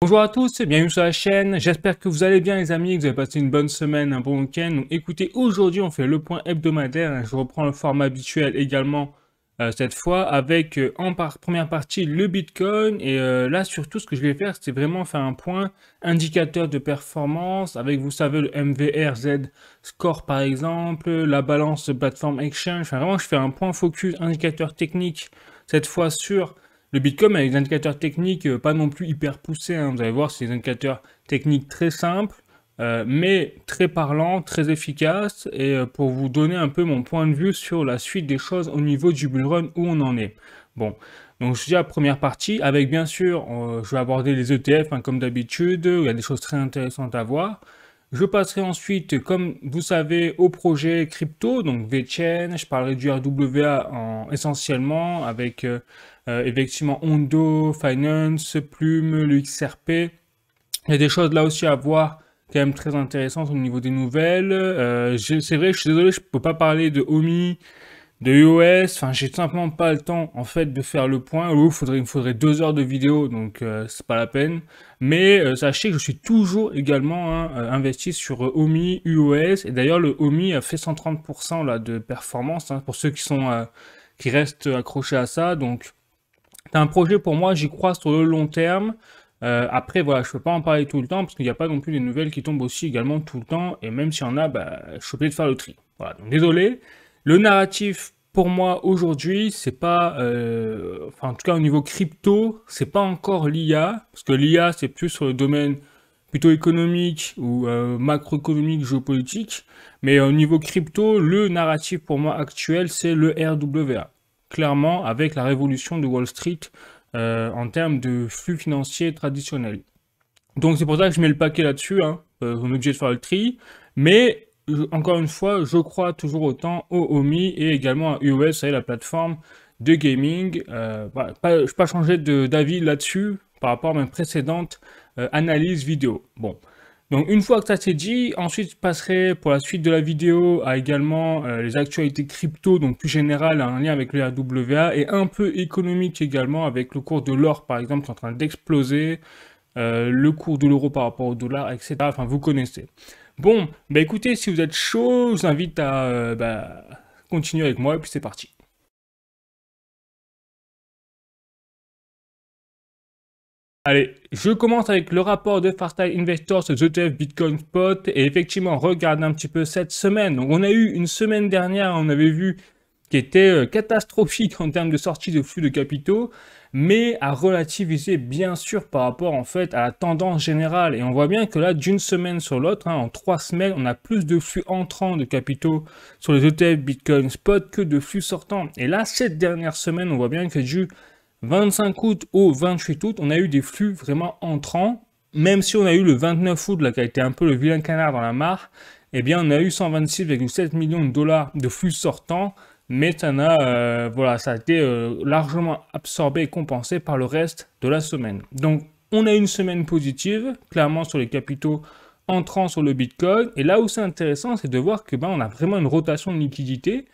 Bonjour à tous et bienvenue sur la chaîne, j'espère que vous allez bien les amis, que vous avez passé une bonne semaine, un bon week-end. Donc écoutez, aujourd'hui on fait le point hebdomadaire, je reprends le format habituel également cette fois avec première partie le Bitcoin et là surtout ce que je vais faire c'est vraiment faire un point indicateur de performance avec vous savez le MVRZ score par exemple, la balance de plateforme exchange, enfin vraiment je fais un point focus indicateur technique cette fois sur le Bitcoin avec des indicateurs techniques pas non plus hyper poussés, hein. Vous allez voir, c'est des indicateurs techniques très simples, mais très parlants, très efficaces, et pour vous donner un peu mon point de vue sur la suite des choses au niveau du bull run, où on en est. Bon, donc je dis la première partie, avec bien sûr, je vais aborder les ETF, hein, comme d'habitude, où il y a des choses très intéressantes à voir. Je passerai ensuite, comme vous savez, au projet crypto, donc VeChain, je parlerai du RWA essentiellement, avec effectivement Hondo, Finance, Plume, le XRP. Il y a des choses là aussi à voir, quand même très intéressantes au niveau des nouvelles. C'est vrai, je suis désolé, je peux pas parler de OMI, de iOS, enfin j'ai tout simplement pas le temps en fait de faire le point. Il me faudrait 2 heures de vidéo, donc c'est pas la peine. Mais sachez que je suis toujours également hein, investi sur OMI, iOS, et d'ailleurs le OMI a fait 130% là, de performance, hein, pour ceux qui restent accrochés à ça. Donc c'est un projet pour moi, j'y crois sur le long terme. Après, voilà, je peux pas en parler tout le temps parce qu'il n'y a pas non plus des nouvelles qui tombent aussi également tout le temps. Et même s'il y en a, bah, je suis obligé de faire le tri. Voilà, donc désolé. Le narratif pour moi aujourd'hui, c'est pas, enfin en tout cas au niveau crypto, c'est pas encore l'IA parce que l'IA c'est plus sur le domaine plutôt économique ou macroéconomique, géopolitique. Mais au niveau crypto, le narratif pour moi actuel, c'est le RWA. Clairement, avec la révolution de Wall Street en termes de flux financiers traditionnels. Donc c'est pour ça que je mets le paquet là-dessus, hein. On est obligé de faire le tri. Mais encore une fois, je crois toujours autant au OMI et également à iOS, c'est la plateforme de gaming. Voilà, je n'ai pas changé d'avis là-dessus par rapport à mes précédentes analyses vidéo. Bon. Donc une fois que ça c'est dit, ensuite je passerai pour la suite de la vidéo à également les actualités crypto, donc plus générales, en lien avec le RWA, et un peu économique également avec le cours de l'or par exemple qui est en train d'exploser, le cours de l'euro par rapport au dollar, etc. Enfin vous connaissez. Bon, bah écoutez, si vous êtes chaud, je vous invite à continuer avec moi et puis c'est parti. Allez, je commence avec le rapport de Fartile Investors sur ETF Bitcoin Spot et effectivement, regarde un petit peu cette semaine. Donc, on a eu une semaine dernière, on avait vu qui était catastrophique en termes de sortie de flux de capitaux, mais à relativiser bien sûr par rapport en fait à la tendance générale. Et on voit bien que là, d'une semaine sur l'autre, hein, en 3 semaines, on a plus de flux entrants de capitaux sur les ETF Bitcoin Spot que de flux sortants. Et là, cette dernière semaine, on voit bien que du 25 août au 28 août, on a eu des flux vraiment entrants, même si on a eu le 29 août, là, qui a été un peu le vilain canard dans la mare, eh bien, on a eu 126,7 millions de dollars de flux sortants, mais voilà, ça a été largement absorbé et compensé par le reste de la semaine. Donc, on a une semaine positive, clairement sur les capitaux entrant sur le Bitcoin, et là où c'est intéressant, c'est de voir que on a vraiment une rotation de liquidité,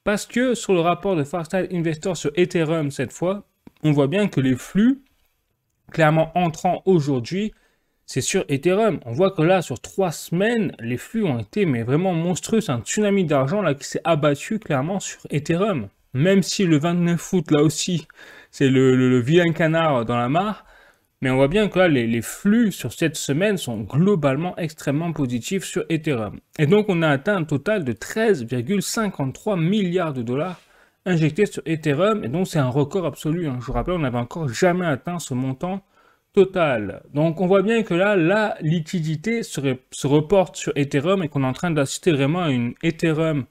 parce que sur le rapport de Fartile Investor sur Ethereum cette fois, on voit bien que les flux, clairement entrants aujourd'hui, c'est sur Ethereum. On voit que là, sur 3 semaines, les flux ont été mais vraiment monstrueux. C'est un tsunami d'argent là qui s'est abattu clairement sur Ethereum. Même si le 29 août, là aussi, c'est le vilain canard dans la mare. Mais on voit bien que là, les flux sur cette semaine sont globalement extrêmement positifs sur Ethereum. Et donc, on a atteint un total de 13,53 milliards de dollars injectés sur Ethereum, et donc c'est un record absolu, hein. Je vous rappelle, on n'avait encore jamais atteint ce montant total. Donc on voit bien que là, la liquidité se reporte sur Ethereum et qu'on est en train d'assister vraiment à une Ethereum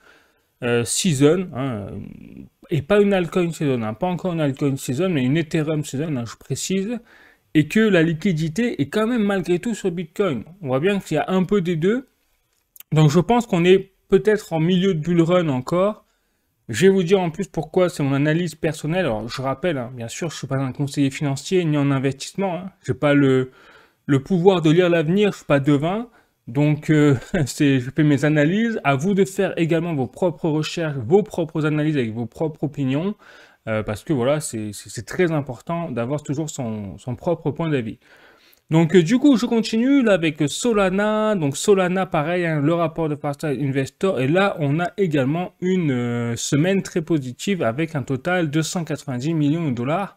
season, hein, et pas une altcoin season, hein, pas encore une altcoin season, mais une Ethereum season, hein, je précise, et que la liquidité est quand même malgré tout sur Bitcoin. On voit bien qu'il y a un peu des deux, donc je pense qu'on est peut-être en milieu de bull run encore. Je vais vous dire en plus pourquoi c'est mon analyse personnelle. Alors, je rappelle, hein, bien sûr, je ne suis pas un conseiller financier ni en investissement, hein. Je n'ai pas le pouvoir de lire l'avenir, je ne suis pas devin. Donc, je fais mes analyses. À vous de faire également vos propres recherches, vos propres analyses avec vos propres opinions. Parce que voilà, c'est très important d'avoir toujours son propre point d'avis. Donc du coup, je continue là avec Solana. Donc Solana, pareil, hein, le rapport de Fireside Investor. Et là, on a également une semaine très positive avec un total de 190 millions de dollars.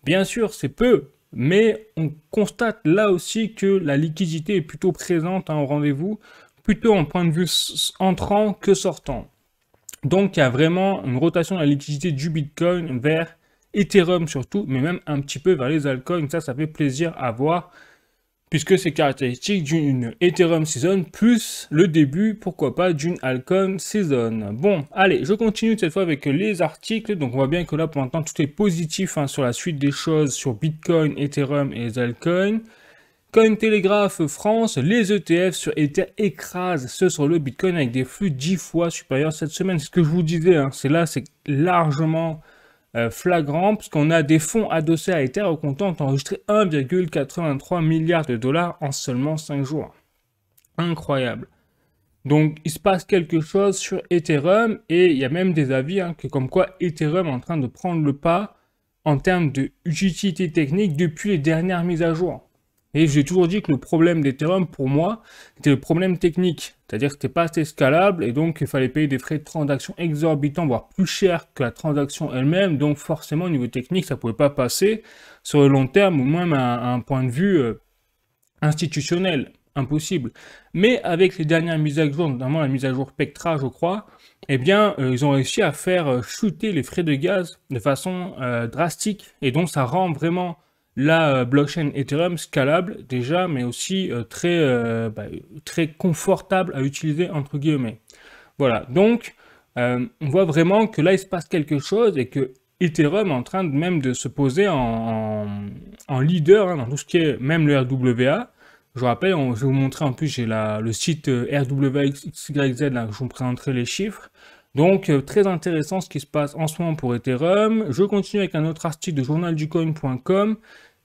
Bien sûr, c'est peu, mais on constate là aussi que la liquidité est plutôt présente hein, au rendez-vous, plutôt en point de vue entrant que sortant. Donc il y a vraiment une rotation de la liquidité du Bitcoin vers Ethereum surtout, mais même un petit peu vers les altcoins. Ça fait plaisir à voir, puisque c'est caractéristique d'une Ethereum season, plus le début, pourquoi pas, d'une altcoin season. Bon, allez, je continue cette fois avec les articles. Donc on voit bien que là, pour l'instant, tout est positif hein, sur la suite des choses, sur Bitcoin, Ethereum et les altcoins. Cointelegraph France, les ETF sur Ether écrasent ceux sur le Bitcoin avec des flux 10 fois supérieurs cette semaine. C'est ce que je vous disais, hein. C'est largement flagrant, puisqu'on a des fonds adossés à Ether au comptant ont enregistré 1,83 milliard de dollars en seulement 5 jours. Incroyable. Donc, il se passe quelque chose sur Ethereum, et il y a même des avis hein, que comme quoi Ethereum est en train de prendre le pas en termes d'utilité technique depuis les dernières mises à jour. Et j'ai toujours dit que le problème d'Ethereum, pour moi, c'était le problème technique. C'est-à-dire que c'était pas assez scalable et donc il fallait payer des frais de transaction exorbitants, voire plus chers que la transaction elle-même. Donc forcément, au niveau technique, ça pouvait pas passer sur le long terme ou même à un point de vue institutionnel. Impossible. Mais avec les dernières mises à jour, notamment la mise à jour Spectra, je crois, eh bien, ils ont réussi à faire chuter les frais de gaz de façon drastique. Et donc, ça rend vraiment la blockchain Ethereum scalable déjà, mais aussi très confortable à utiliser entre guillemets. Voilà, donc on voit vraiment que là il se passe quelque chose et que Ethereum est en train même de se poser en leader hein, dans tout ce qui est même le RWA. Je vous rappelle, je vais vous montrer en plus, j'ai le site RWXYZ, là, je vous présenterai les chiffres. Donc, très intéressant ce qui se passe en ce moment pour Ethereum. Je continue avec un autre article de journalducoin.com.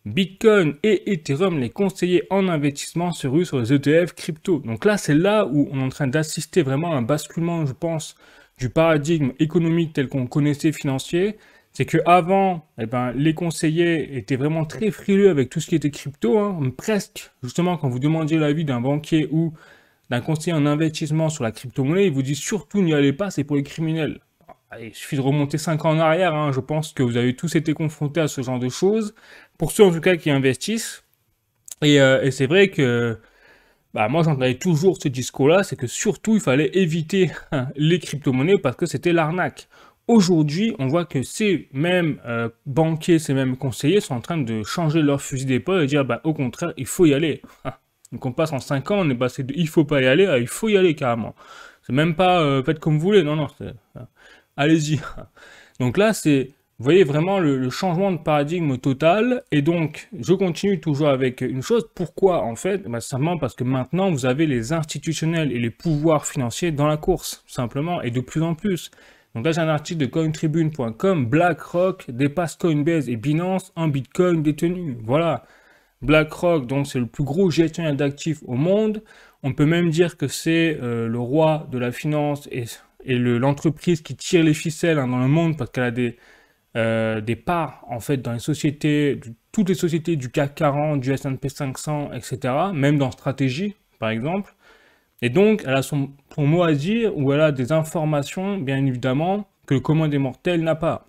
Bitcoin et Ethereum, les conseillers en investissement sur les ETF crypto. Donc là, c'est là où on est en train d'assister vraiment à un basculement, je pense, du paradigme économique tel qu'on connaissait financier. C'est qu'avant, les conseillers étaient vraiment très frileux avec tout ce qui était crypto. Hein. Presque, justement, quand vous demandiez l'avis d'un banquier ou d'un conseiller en investissement sur la crypto-monnaie, il vous dit surtout n'y allez pas, c'est pour les criminels. Il suffit de remonter 5 ans en arrière, hein. Je pense que vous avez tous été confrontés à ce genre de choses, pour ceux en tout cas qui investissent. Et c'est vrai que moi j'entendais toujours ce discours-là, c'est que surtout il fallait éviter les crypto-monnaies parce que c'était l'arnaque. Aujourd'hui, on voit que ces mêmes banquiers, ces mêmes conseillers sont en train de changer leur fusil d'épaule et dire au contraire, il faut y aller. Donc on passe en 5 ans, on est passé de il faut pas y aller à il faut y aller carrément. C'est même pas faites comme vous voulez, non, allez-y. Donc là, vous voyez vraiment le changement de paradigme total. Et donc, je continue toujours avec une chose. Pourquoi en fait? Simplement parce que maintenant, vous avez les institutionnels et les pouvoirs financiers dans la course, simplement, et de plus en plus. Donc là, j'ai un article de cointribune.com. BlackRock dépasse Coinbase et Binance en Bitcoin détenu. Voilà. BlackRock, donc c'est le plus gros gestionnaire d'actifs au monde. On peut même dire que c'est le roi de la finance et l'entreprise qui tire les ficelles hein, dans le monde parce qu'elle a des parts en fait dans les sociétés, toutes les sociétés du CAC 40, du S&P 500, etc. Même dans stratégie, par exemple. Et donc, elle a son mot à dire ou elle a des informations, bien évidemment, que le commun des mortels n'a pas.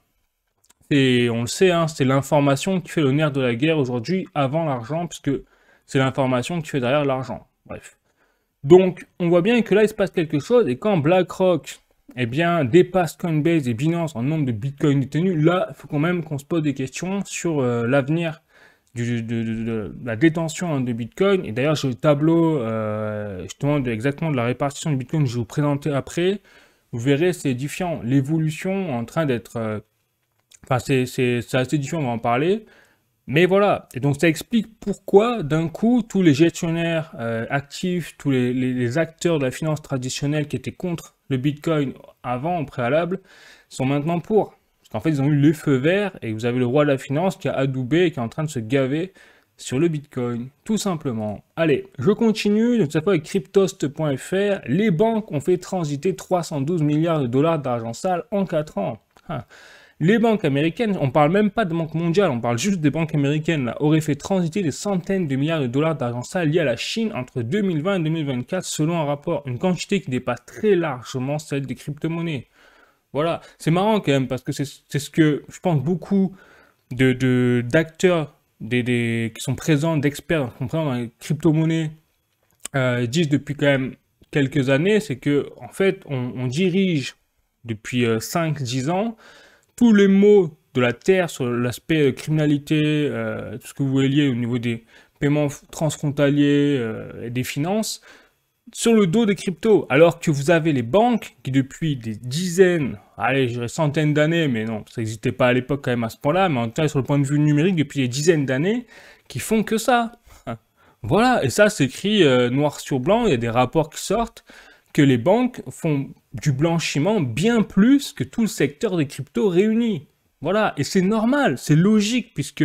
Et on le sait, hein, c'est l'information qui fait le nerf de la guerre aujourd'hui avant l'argent, puisque c'est l'information qui fait derrière l'argent. Bref. Donc, on voit bien que là, il se passe quelque chose, et quand BlackRock, dépasse Coinbase et Binance en nombre de Bitcoin détenus, là, il faut quand même qu'on se pose des questions sur l'avenir de la détention hein, de Bitcoin. Et d'ailleurs, j'ai le tableau, justement, exactement de la répartition de Bitcoin que je vais vous présenter après. Vous verrez, c'est édifiant. L'évolution en train d'être... c'est assez différent, on va en parler. Mais voilà, et donc ça explique pourquoi d'un coup tous les gestionnaires actifs, tous les acteurs de la finance traditionnelle qui étaient contre le Bitcoin avant, au préalable, sont maintenant pour. Parce qu'en fait ils ont eu le feu vert et vous avez le roi de la finance qui a adoubé et qui est en train de se gaver sur le Bitcoin, tout simplement. Allez, je continue, donc cette fois avec cryptost.fr, les banques ont fait transiter 312 milliards de dollars d'argent sale en 4 ans. Les banques américaines, on parle même pas de banques mondiales, on parle juste des banques américaines, là, auraient fait transiter des centaines de milliards de dollars d'argent sale lié à la Chine entre 2020 et 2024, selon un rapport. Une quantité qui dépasse très largement celle des crypto-monnaies. Voilà, c'est marrant quand même, parce que c'est ce que je pense beaucoup d'acteurs qui sont présents, d'experts qui sont présents dans les crypto-monnaies, disent depuis quand même quelques années, c'est que en fait, on dirige depuis 5-10 ans tous les maux de la Terre sur l'aspect criminalité, tout ce que vous voyez au niveau des paiements transfrontaliers et des finances, sur le dos des cryptos, alors que vous avez les banques qui depuis des dizaines, allez, je dirais centaines d'années, mais non, ça n'existait pas à l'époque quand même à ce point-là, mais en tout cas sur le point de vue numérique, depuis des dizaines d'années, qui font que ça. Voilà, et ça c'est écrit noir sur blanc, il y a des rapports qui sortent, que les banques font du blanchiment bien plus que tout le secteur des cryptos réunis. Voilà, et c'est normal, c'est logique, puisque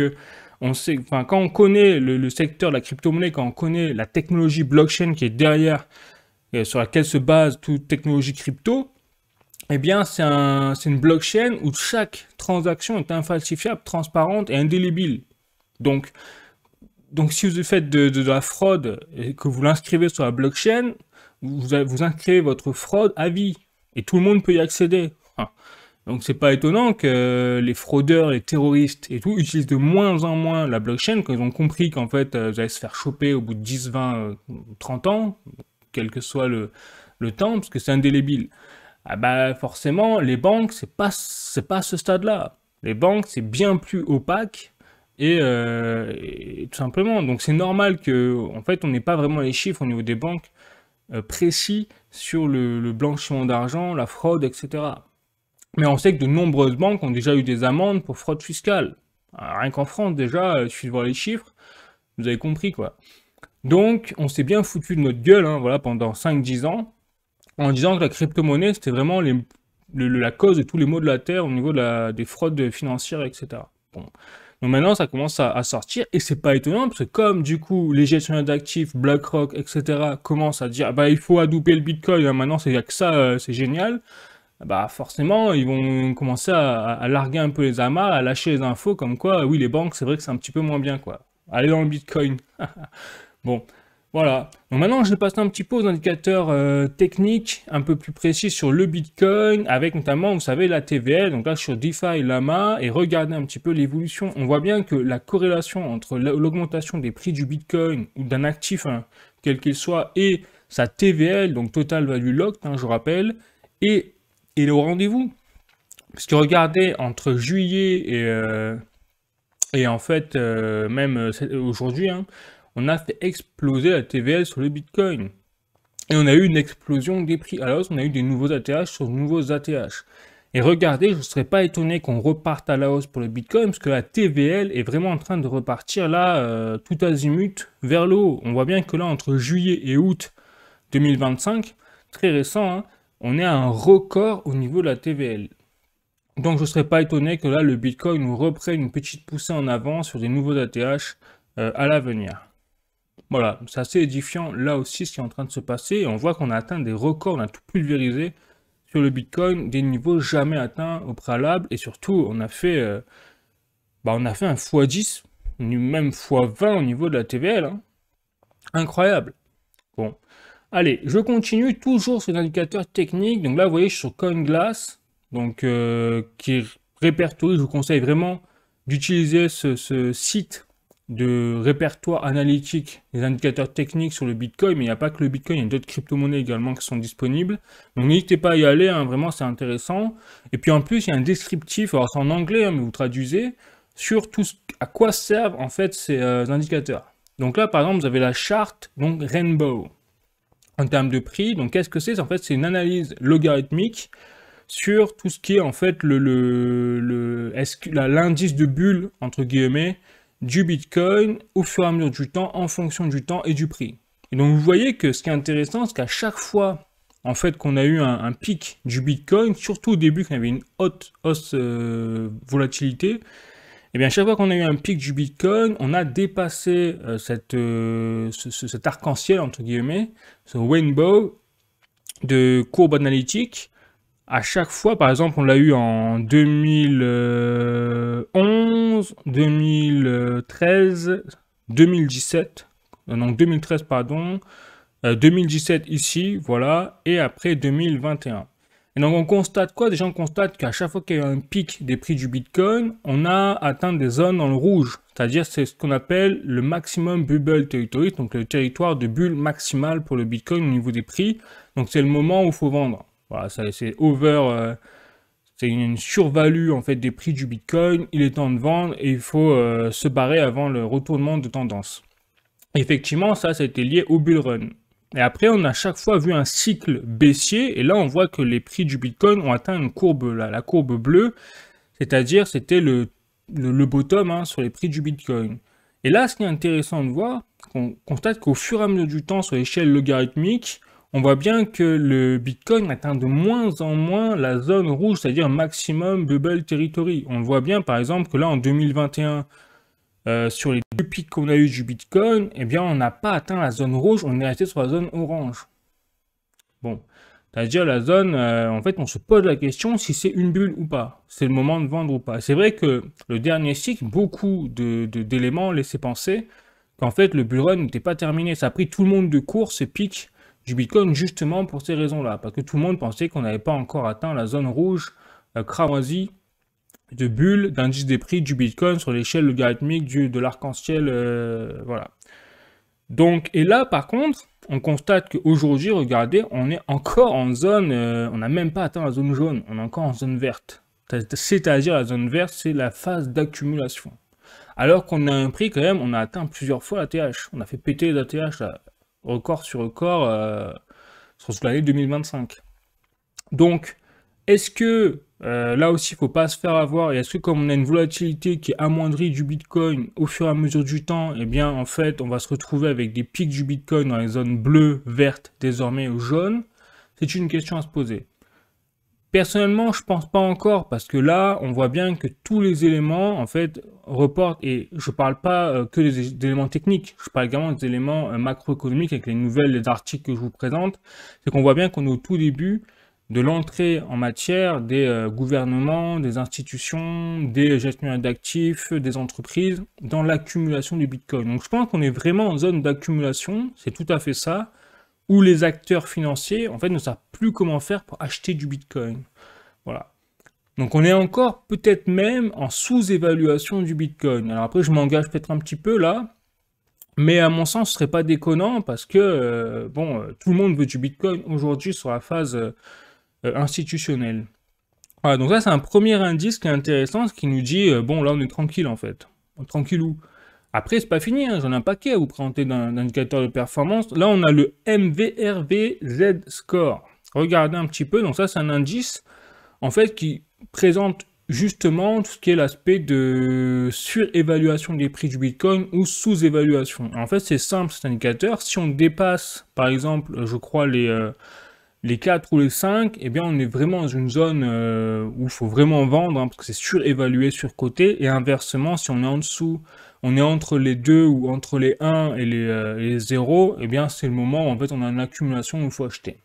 on sait, enfin, quand on connaît le secteur de la crypto-monnaie, quand on connaît la technologie blockchain qui est derrière, sur laquelle se base toute technologie crypto, eh bien, c'est une blockchain où chaque transaction est infalsifiable, transparente et indélébile. Donc si vous faites de la fraude et que vous l'inscrivez sur la blockchain, vous inscrivez votre fraude à vie. Et tout le monde peut y accéder. Donc c'est pas étonnant que les fraudeurs, les terroristes et tout utilisent de moins en moins la blockchain quand ils ont compris qu'en fait vous allez se faire choper au bout de 10, 20, 30 ans, quel que soit le temps, parce que c'est indélébile. Ah bah forcément, les banques, c'est pas à ce stade-là. Les banques, c'est bien plus opaque et tout simplement. Donc c'est normal que, en fait, on n'ait pas vraiment les chiffres au niveau des banques précis sur le blanchiment d'argent, la fraude, etc. Mais on sait que de nombreuses banques ont déjà eu des amendes pour fraude fiscale. Alors, rien qu'en France, déjà, il suffit de voir les chiffres, vous avez compris, quoi. Donc, on s'est bien foutu de notre gueule, hein, voilà, pendant 5-10 ans, en disant que la crypto-monnaie, c'était vraiment la cause de tous les maux de la Terre au niveau des fraudes financières, etc. Bon. Donc maintenant, ça commence à sortir, et c'est pas étonnant, parce que comme, du coup, les gestionnaires d'actifs, BlackRock, etc., commencent à dire, bah, il faut adouber le Bitcoin, hein, maintenant, c'est que ça, c'est génial, bah forcément, ils vont commencer à larguer un peu les amarres, à lâcher les infos comme quoi, oui, les banques, c'est vrai que c'est un petit peu moins bien, quoi. Allez dans le Bitcoin. Bon, voilà. Donc maintenant, je vais passer un petit peu aux indicateurs techniques un peu plus précis sur le Bitcoin, avec notamment, vous savez, la TVL, donc là, sur DeFi Llama, et regardez un petit peu l'évolution. On voit bien que la corrélation entre l'augmentation des prix du Bitcoin, ou d'un actif, hein, quel qu'il soit, et sa TVL, donc Total Value Locked, hein, je rappelle, et il est au rendez-vous. Parce que regardez, entre juillet et en fait, même aujourd'hui, hein, on a fait exploser la TVL sur le Bitcoin. Et on a eu une explosion des prix à la hausse, on a eu des nouveaux ATH sur de nouveaux ATH. Et regardez, je ne serais pas étonné qu'on reparte à la hausse pour le Bitcoin, parce que la TVL est vraiment en train de repartir là, tout azimut, vers le haut. On voit bien que là, entre juillet et août 2025, très récent, hein, on est à un record au niveau de la TVL. Donc je ne serais pas étonné que là, le Bitcoin nous reprenne une petite poussée en avant sur des nouveaux ATH à l'avenir. Voilà, c'est assez édifiant là aussi ce qui est en train de se passer. Et on voit qu'on a atteint des records, on a tout pulvérisé sur le Bitcoin, des niveaux jamais atteints au préalable. Et surtout, on a fait un x10, même x20 au niveau de la TVL. Hein. Incroyable. Bon. Allez, je continue toujours sur l'indicateur technique. Donc là, vous voyez, je suis sur CoinGlass, donc qui répertorie. Je vous conseille vraiment d'utiliser ce site de répertoire analytique des indicateurs techniques sur le Bitcoin. Mais il n'y a pas que le Bitcoin, il y a d'autres crypto-monnaies également qui sont disponibles. Donc n'hésitez pas à y aller, hein, vraiment c'est intéressant. Et puis en plus, il y a un descriptif, alors c'est en anglais, hein, mais vous traduisez, sur tout à quoi servent en fait ces indicateurs. Donc là, par exemple, vous avez la charte, donc Rainbow. En termes de prix, donc qu'est-ce que c'est? En fait, c'est une analyse logarithmique sur tout ce qui est en fait l'indice de bulle, entre guillemets, du Bitcoin au fur et à mesure du temps, en fonction du temps et du prix. Et donc vous voyez que ce qui est intéressant, c'est qu'à chaque fois en fait qu'on a eu un pic du Bitcoin, surtout au début quand il y avait une haute volatilité, et bien, à chaque fois qu'on a eu un pic du Bitcoin, on a dépassé cet arc-en-ciel, entre guillemets, ce rainbow de courbe analytique, à chaque fois, par exemple, on l'a eu en 2011, 2013, 2017, donc 2013, pardon, 2017 ici, voilà, et après 2021. Et donc on constate quoi? Déjà on constate qu'à chaque fois qu'il y a un pic des prix du Bitcoin, on a atteint des zones dans le rouge. C'est-à-dire c'est ce qu'on appelle le maximum bubble territory, donc le territoire de bulle maximale pour le Bitcoin au niveau des prix. Donc c'est le moment où il faut vendre. Voilà, c'est over, c'est une survalue en fait des prix du Bitcoin. Il est temps de vendre et il faut se barrer avant le retournement de tendance. Effectivement, ça a été lié au bull run. Et après, on a chaque fois vu un cycle baissier, et là, on voit que les prix du Bitcoin ont atteint une courbe, la courbe bleue, c'est-à-dire c'était le bottom hein, sur les prix du Bitcoin. Et là, ce qui est intéressant de voir, on constate qu'au fur et à mesure du temps, sur l'échelle logarithmique, on voit bien que le Bitcoin atteint de moins en moins la zone rouge, c'est-à-dire maximum bubble territory. On le voit bien, par exemple, que là, en 2021, sur les deux pics qu'on a eu du Bitcoin, eh bien, on n'a pas atteint la zone rouge, on est resté sur la zone orange. Bon, c'est-à-dire la zone, en fait, on se pose la question si c'est une bulle ou pas, c'est le moment de vendre ou pas. C'est vrai que le dernier cycle, beaucoup d'éléments laissaient penser qu'en fait, le bull run n'était pas terminé. Ça a pris tout le monde de court, ce pic du Bitcoin, justement pour ces raisons-là, parce que tout le monde pensait qu'on n'avait pas encore atteint la zone rouge cramoisie de bulles d'indice des prix du Bitcoin sur l'échelle logarithmique de l'arc-en-ciel, voilà. Donc, et là, par contre, on constate qu'aujourd'hui, regardez, on est encore en zone, on n'a même pas atteint la zone jaune, on est encore en zone verte. C'est-à-dire la zone verte, c'est la phase d'accumulation. Alors qu'on a un prix quand même, on a atteint plusieurs fois l'ATH. On a fait péter les ATH, là, record sur record, sur l'année 2025. Donc, est-ce que là aussi, il ne faut pas se faire avoir, et est-ce que comme on a une volatilité qui est amoindrie du Bitcoin au fur et à mesure du temps, eh bien en fait, on va se retrouver avec des pics du Bitcoin dans les zones bleues, vertes, désormais ou jaunes? C'est une question à se poser. Personnellement, je pense pas encore, parce que là, on voit bien que tous les éléments, en fait, reportent, et je parle pas que des éléments techniques, je parle également des éléments macroéconomiques avec les nouvelles, les articles que je vous présente, c'est qu'on voit bien qu'on est au tout début de l'entrée en matière des gouvernements, des institutions, des gestionnaires d'actifs, des entreprises, dans l'accumulation du Bitcoin. Donc je pense qu'on est vraiment en zone d'accumulation, c'est tout à fait ça, où les acteurs financiers, en fait, ne savent plus comment faire pour acheter du Bitcoin. Voilà. Donc on est encore peut-être même en sous-évaluation du Bitcoin. Alors après, je m'engage peut-être un petit peu là, mais à mon sens, ce serait pas déconnant parce que, tout le monde veut du Bitcoin aujourd'hui sur la phase institutionnelle. Voilà, donc ça, c'est un premier indice qui est intéressant, ce qui nous dit, bon, là, on est tranquille, en fait. Tranquillou. Après, c'est pas fini, hein, j'en ai un paquet à vous présenter d'un indicateur de performance. Là, on a le MVRVZ Score. Regardez un petit peu, donc ça, c'est un indice, en fait, qui présente justement tout ce qui est l'aspect de surévaluation des prix du Bitcoin ou sous-évaluation. En fait, c'est simple, cet indicateur. Si on dépasse, par exemple, je crois, les 4 ou les 5, eh bien, on est vraiment dans une zone où il faut vraiment vendre, hein, parce que c'est surévalué, surcoté, et inversement, si on est en dessous, on est entre les 2 ou entre les 1 et les 0, eh bien, c'est le moment où, en fait, on a une accumulation où il faut acheter.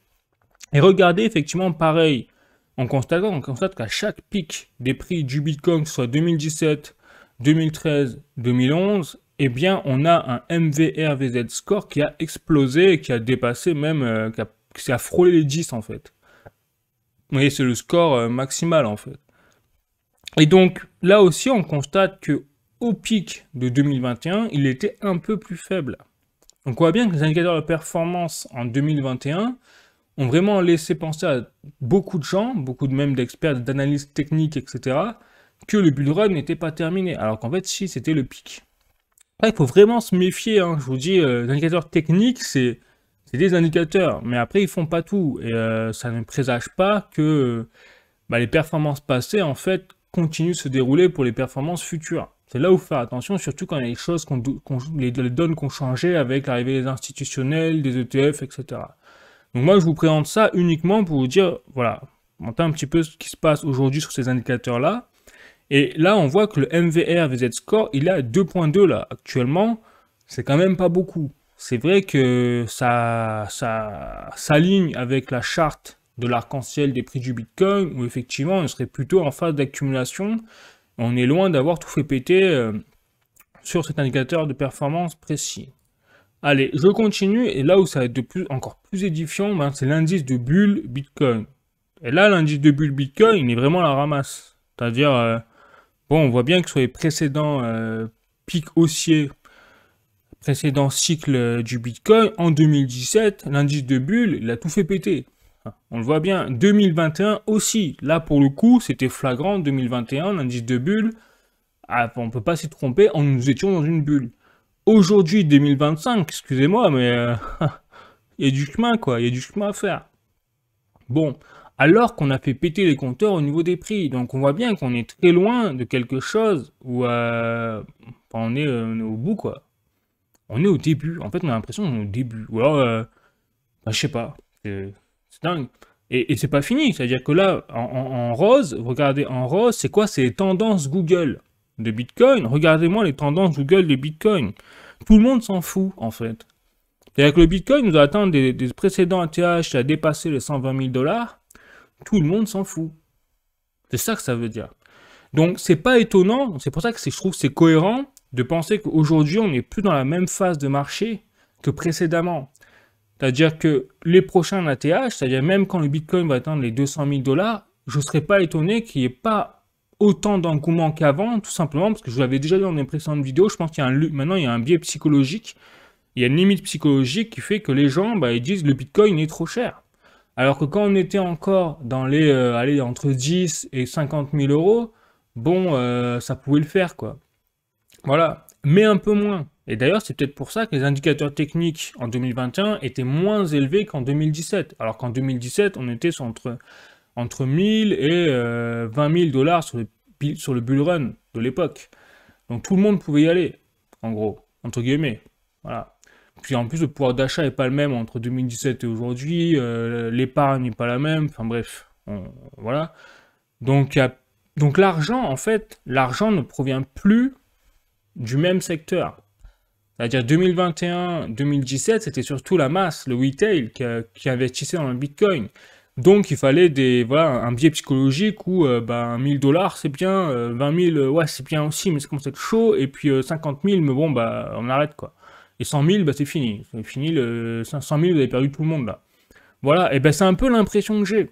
Et regardez, effectivement, pareil, on constate qu'à chaque pic des prix du Bitcoin, que ce soit 2017, 2013, 2011, eh bien, on a un MVRVZ score qui a explosé et qui a dépassé même, qui a frôlé les 10 en fait. Vous voyez, c'est le score maximal en fait. Et donc, là aussi, on constate que au pic de 2021, il était un peu plus faible. Donc, on voit bien que les indicateurs de performance en 2021 ont vraiment laissé penser à beaucoup de gens, beaucoup de même d'experts, d'analystes techniques, etc., que le bull run n'était pas terminé, alors qu'en fait, si, c'était le pic. Là, il faut vraiment se méfier, hein. Je vous dis, les indicateurs techniques, c'est des indicateurs, mais après, ils font pas tout, et ça ne présage pas que les performances passées, en fait, continuent de se dérouler pour les performances futures. C'est là où faut faire attention, surtout quand il y a des choses, les donnes qui ont changé avec l'arrivée des institutionnels, des ETF, etc. Donc moi, je vous présente ça uniquement pour vous dire, voilà, montrer un petit peu ce qui se passe aujourd'hui sur ces indicateurs-là. Et là, on voit que le MVRVZ score, il est à 2.2 là. Actuellement, c'est quand même pas beaucoup. C'est vrai que ça s'aligne avec la charte de l'arc-en-ciel des prix du Bitcoin, où effectivement on serait plutôt en phase d'accumulation. On est loin d'avoir tout fait péter sur cet indicateur de performance précis. Allez, je continue, et là où ça va être encore plus édifiant, ben, c'est l'indice de bulle Bitcoin. Et là, l'indice de bulle Bitcoin, il est vraiment à la ramasse. C'est-à-dire, bon, on voit bien que sur les précédents pics haussiers, précédents cycles du Bitcoin, en 2017, l'indice de bulle, il a tout fait péter. On le voit bien. 2021 aussi. Là, pour le coup, c'était flagrant. 2021, l'indice de bulle, on ne peut pas s'y tromper, nous étions dans une bulle. Aujourd'hui, 2025, excusez-moi, mais il y a du chemin, quoi. Il y a du chemin à faire. Bon, alors qu'on a fait péter les compteurs au niveau des prix. Donc, on voit bien qu'on est très loin de quelque chose où on est au bout, quoi. On est au début. En fait, on a l'impression qu'on est au début. Ou alors, je sais pas. C'est dingue. Et c'est pas fini. C'est-à-dire que là, en rose, regardez, en rose, c'est quoi? C'est les tendances Google de Bitcoin. Regardez-moi les tendances Google de Bitcoin. Tout le monde s'en fout, en fait. C'est-à-dire que le Bitcoin nous a atteint des précédents ATH qui a dépassé les 120 000 $. Tout le monde s'en fout. C'est ça que ça veut dire. Donc, c'est pas étonnant. C'est pour ça que je trouve que c'est cohérent de penser qu'aujourd'hui, on n'est plus dans la même phase de marché que précédemment. C'est-à-dire que les prochains ATH, c'est-à-dire même quand le Bitcoin va atteindre les 200 000 $, je ne serais pas étonné qu'il n'y ait pas autant d'engouement qu'avant, tout simplement parce que je l'avais déjà dit dans mes précédentes vidéos. Je pense qu'il y a maintenant, il y a un biais psychologique. Il y a une limite psychologique qui fait que les gens, ils disent le Bitcoin est trop cher. Alors que quand on était encore dans les, entre 10 et 50 000 €, bon, ça pouvait le faire, quoi. Voilà, mais un peu moins. Et d'ailleurs, c'est peut-être pour ça que les indicateurs techniques en 2021 étaient moins élevés qu'en 2017. Alors qu'en 2017, on était entre 1000 et 20 000 $ sur le bull run de l'époque. Donc tout le monde pouvait y aller, en gros, entre guillemets. Voilà. Puis en plus, le pouvoir d'achat n'est pas le même entre 2017 et aujourd'hui, l'épargne n'est pas la même, enfin bref, voilà. Donc l'argent, en fait, l'argent ne provient plus du même secteur. C'est-à-dire 2021-2017, c'était surtout la masse, le retail, qui investissait dans le Bitcoin. Donc il fallait un biais psychologique où 1000 $ c'est bien, 20 000, ouais c'est bien aussi, mais c'est commence à être chaud, et puis 50 000, mais bon, on arrête quoi. Et 100 000, c'est fini. C'est fini, 500 000, vous avez perdu tout le monde là. Voilà, et c'est un peu l'impression que j'ai.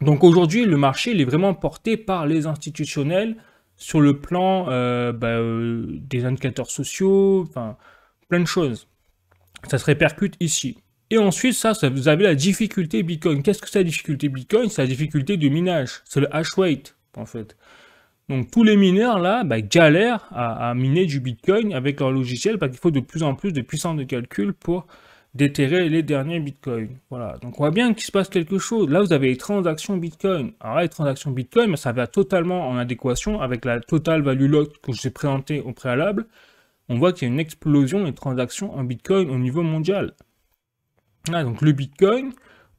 Donc aujourd'hui, le marché, il est vraiment porté par les institutionnels sur le plan des indicateurs sociaux, enfin, plein de choses. Ça se répercute ici. Et ensuite, vous avez la difficulté Bitcoin. Qu'est-ce que c'est la difficulté Bitcoin? C'est la difficulté du minage. C'est le hash rate, en fait. Donc tous les mineurs là galèrent à miner du Bitcoin avec leur logiciel parce qu'il faut de plus en plus de puissance de calcul pour déterrer les derniers Bitcoins. Voilà, donc on voit bien qu'il se passe quelque chose. Là vous avez les transactions Bitcoin. Alors là les transactions Bitcoin, ça va totalement en adéquation avec la total value locked que je vous ai présenté au préalable. On voit qu'il y a une explosion des transactions en Bitcoin au niveau mondial. Là, donc le Bitcoin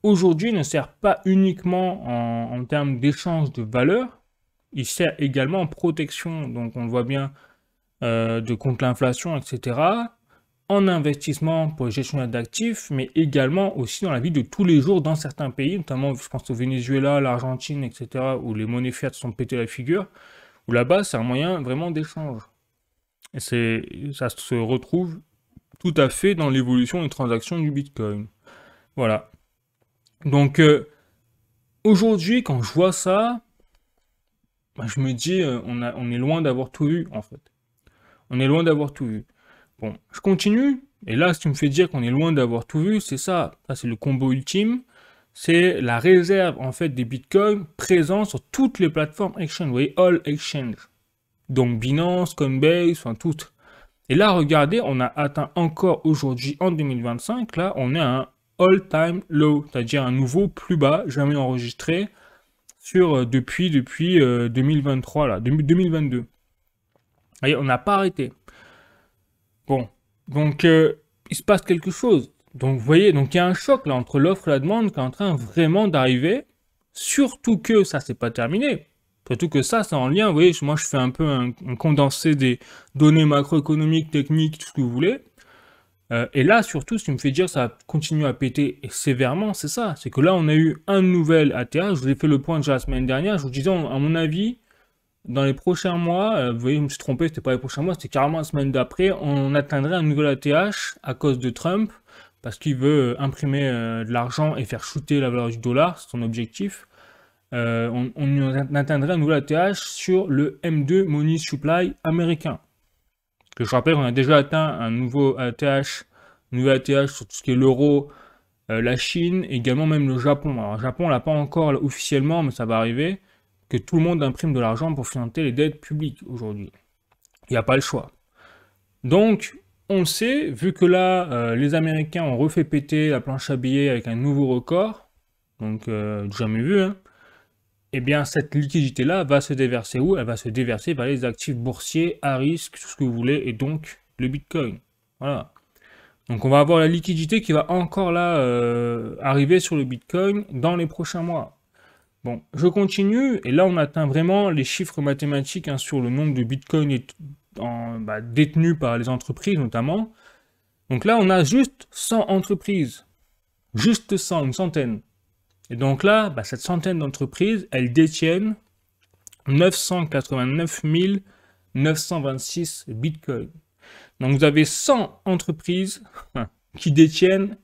aujourd'hui ne sert pas uniquement en termes d'échange de valeur. Il sert également en protection, donc on le voit bien, contre l'inflation, etc. En investissement pour les gestionnaires d'actifs, mais également aussi dans la vie de tous les jours dans certains pays, notamment je pense au Venezuela, l'Argentine, etc., où les monnaies fiat sont pétées la figure, où là-bas c'est un moyen vraiment d'échange. Et ça se retrouve tout à fait dans l'évolution des transactions du Bitcoin. Voilà. Donc aujourd'hui, quand je vois ça, je me dis, on est loin d'avoir tout vu, en fait. On est loin d'avoir tout vu. Bon, je continue, et là, ce qui me fait dire qu'on est loin d'avoir tout vu, c'est ça. Ça, c'est le combo ultime. C'est la réserve, en fait, des bitcoins présents sur toutes les plateformes exchange. Vous voyez, all exchange. Donc, Binance, Coinbase, enfin, toutes. Et là, regardez, on a atteint encore aujourd'hui, en 2025, là, on est à un all-time low, c'est-à-dire un nouveau plus bas, jamais enregistré, depuis 2023, là, 2022. Voyez, on n'a pas arrêté. Bon, donc il se passe quelque chose. Donc vous voyez, donc il y a un choc là entre l'offre et la demande qui est en train vraiment d'arriver. Surtout que ça, c'est pas terminé. Surtout que ça, c'est en lien. Vous voyez, moi je fais un peu un condensé des données macroéconomiques, techniques, tout ce que vous voulez. Et là, surtout, ce qui me fait dire que ça continue à péter sévèrement, c'est ça. C'est que là, on a eu un nouvel ATH. Je vous ai fait le point déjà la semaine dernière. Je vous disais, à mon avis, dans les prochains mois, vous voyez, je me suis trompé, c'était pas les prochains mois, c'était carrément la semaine d'après, on atteindrait un nouvel ATH à cause de Trump, parce qu'il veut imprimer de l'argent et faire shooter la valeur du dollar, c'est son objectif. On atteindrait un nouvel ATH sur le M2 Money Supply américain. Parce que je rappelle qu'on a déjà atteint un nouveau ATH sur tout ce qui est l'euro, la Chine, et également même le Japon. Alors, le Japon, on l'a pas encore là, officiellement, mais ça va arriver, que tout le monde imprime de l'argent pour financer les dettes publiques aujourd'hui. Il n'y a pas le choix. Donc, on le sait, vu que là, les Américains ont refait péter la planche à billets avec un nouveau record, donc jamais vu, hein, eh bien, cette liquidité-là va se déverser où? Elle va se déverser vers les actifs boursiers à risque, tout ce que vous voulez, et donc le Bitcoin. Voilà. Donc, on va avoir la liquidité qui va encore là arriver sur le Bitcoin dans les prochains mois. Bon, je continue, et là, on atteint vraiment les chiffres mathématiques hein, sur le nombre de Bitcoin détenus par les entreprises, notamment. Donc là, on a juste 100 entreprises. Juste 100, une centaine. Et donc là, cette centaine d'entreprises, elles détiennent 989 926 bitcoins. Donc vous avez 100 entreprises qui détiennent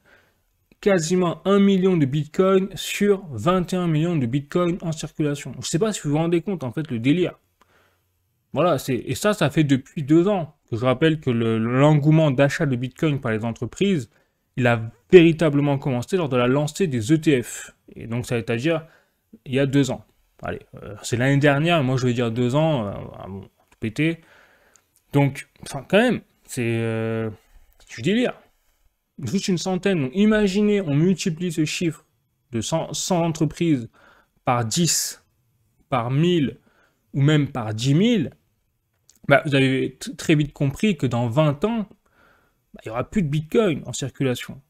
quasiment 1 million de bitcoins sur 21 millions de bitcoins en circulation. Je ne sais pas si vous vous rendez compte, en fait, le délire. Voilà, et ça fait depuis 2 ans. Je rappelle que l'engouement d'achat de bitcoin par les entreprises, il a véritablement commencé lors de la lancée des ETF. Et donc, ça veut dire il y a 2 ans. Allez, c'est l'année dernière, moi je vais dire 2 ans, bon, tout pété. Donc, enfin, quand même, c'est du délire. Juste une centaine. Donc, imaginez, on multiplie ce chiffre de 100 entreprises par 10, par 1000, ou même par 10 000, vous avez très vite compris que dans 20 ans, il n'y aura plus de Bitcoin en circulation.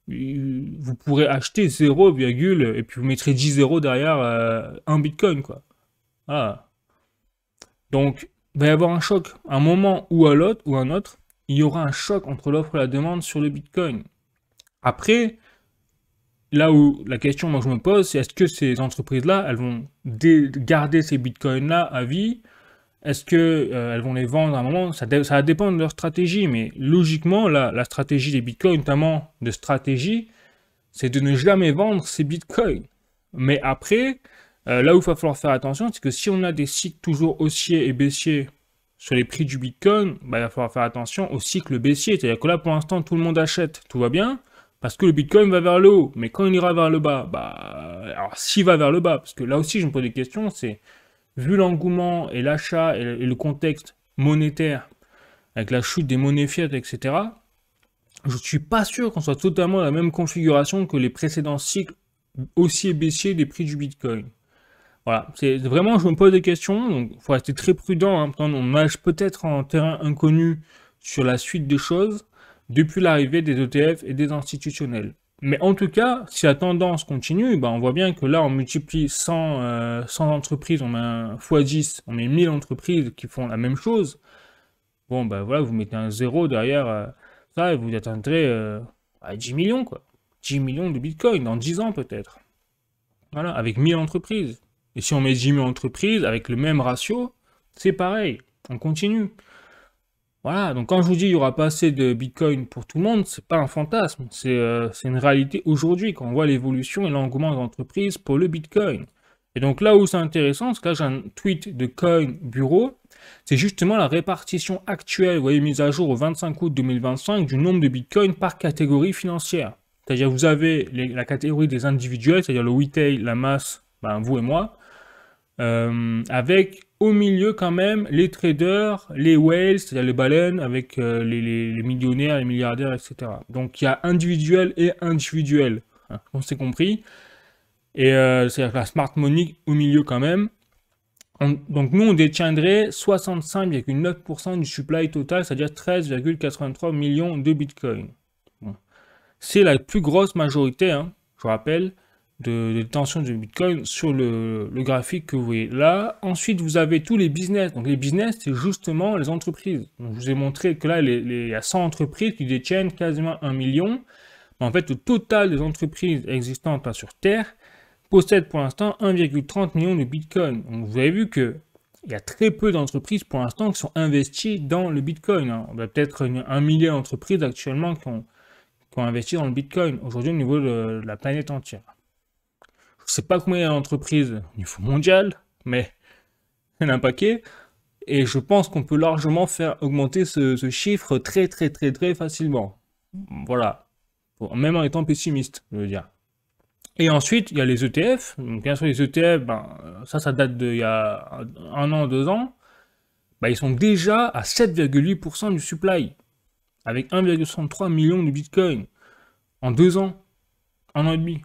Vous pourrez acheter 0, et puis vous mettrez 10 zéros derrière un Bitcoin, quoi. Voilà. Donc, il va y avoir un choc. À un moment ou à l'autre, ou un autre, il y aura un choc entre l'offre et la demande sur le Bitcoin. Après, là où la question moi je me pose, c'est est-ce que ces entreprises-là, elles vont garder ces Bitcoins-là à vie? Est-ce qu'elles vont les vendre à un moment? Ça va dépendre de leur stratégie, mais logiquement, la stratégie des bitcoins, notamment de stratégie, c'est de ne jamais vendre ces bitcoins. Mais après, là où il va falloir faire attention, c'est que si on a des cycles toujours haussiers et baissiers sur les prix du bitcoin, il va falloir faire attention au cycle baissier. C'est-à-dire que là, pour l'instant, tout le monde achète, tout va bien, parce que le bitcoin va vers le haut. Mais quand il ira vers le bas, alors s'il va vers le bas, parce que là aussi, je me pose des questions, c'est vu l'engouement et l'achat et le contexte monétaire, avec la chute des monnaies fiat, etc., je ne suis pas sûr qu'on soit totalement dans la même configuration que les précédents cycles haussiers et baissiers des prix du Bitcoin. Voilà, c'est vraiment, je me pose des questions, donc il faut rester très prudent, hein, on nage peut-être en terrain inconnu sur la suite des choses depuis l'arrivée des ETF et des institutionnels. Mais en tout cas, si la tendance continue, on voit bien que là, on multiplie 100 entreprises, on met un x10, on met 1000 entreprises qui font la même chose. Bon, voilà, vous mettez un zéro derrière ça et vous atteindrez 10 millions, quoi. 10 millions de bitcoins dans 10 ans peut-être. Voilà, avec 1000 entreprises. Et si on met 10 000 entreprises avec le même ratio, c'est pareil, on continue. Voilà, donc quand je vous dis qu'il n'y aura pas assez de Bitcoin pour tout le monde, c'est pas un fantasme, c'est une réalité aujourd'hui, quand on voit l'évolution et l'engouement des entreprises pour le Bitcoin. Et donc là où c'est intéressant, c'est que là j'ai un tweet de Coin Bureau, c'est justement la répartition actuelle, vous voyez, mise à jour au 25 août 2025, du nombre de Bitcoin par catégorie financière. C'est-à-dire vous avez la catégorie des individuels, c'est-à-dire le retail, la masse, vous et moi, avec au milieu quand même les traders, les whales, c'est-à-dire les baleines, avec les millionnaires, les milliardaires, etc. Donc il y a individuel et individuel, hein, on s'est compris. Et c'est-à-dire la smart money au milieu quand même. Donc nous on détiendrait 65,9% du supply total, c'est-à-dire 13,83 millions de bitcoins. Bon. C'est la plus grosse majorité, hein, je rappelle, de détention de Bitcoin sur le graphique que vous voyez là. Ensuite, vous avez tous les business. Donc les business, c'est justement les entreprises. Donc, je vous ai montré que là, il y a 100 entreprises qui détiennent quasiment 1 million. Mais en fait, le total des entreprises existantes là, sur Terre possède pour l'instant 1,30 million de Bitcoin. Donc vous avez vu que il y a très peu d'entreprises pour l'instant qui sont investies dans le Bitcoin. On a peut-être 1 millier d'entreprises actuellement qui ont investi dans le Bitcoin aujourd'hui au niveau de la planète entière. Je ne sais pas combien il y a d'entreprises au niveau mondial, mais il y en a un paquet. Et je pense qu'on peut largement faire augmenter ce chiffre très facilement. Voilà. Bon, même en étant pessimiste, je veux dire. Et ensuite, il y a les ETF. Donc, bien sûr, les ETF, ça date d'il y a 1 an, 2 ans. Ils sont déjà à 7,8% du supply. Avec 1,63 million de Bitcoin. En 2 ans. 1 an et demi.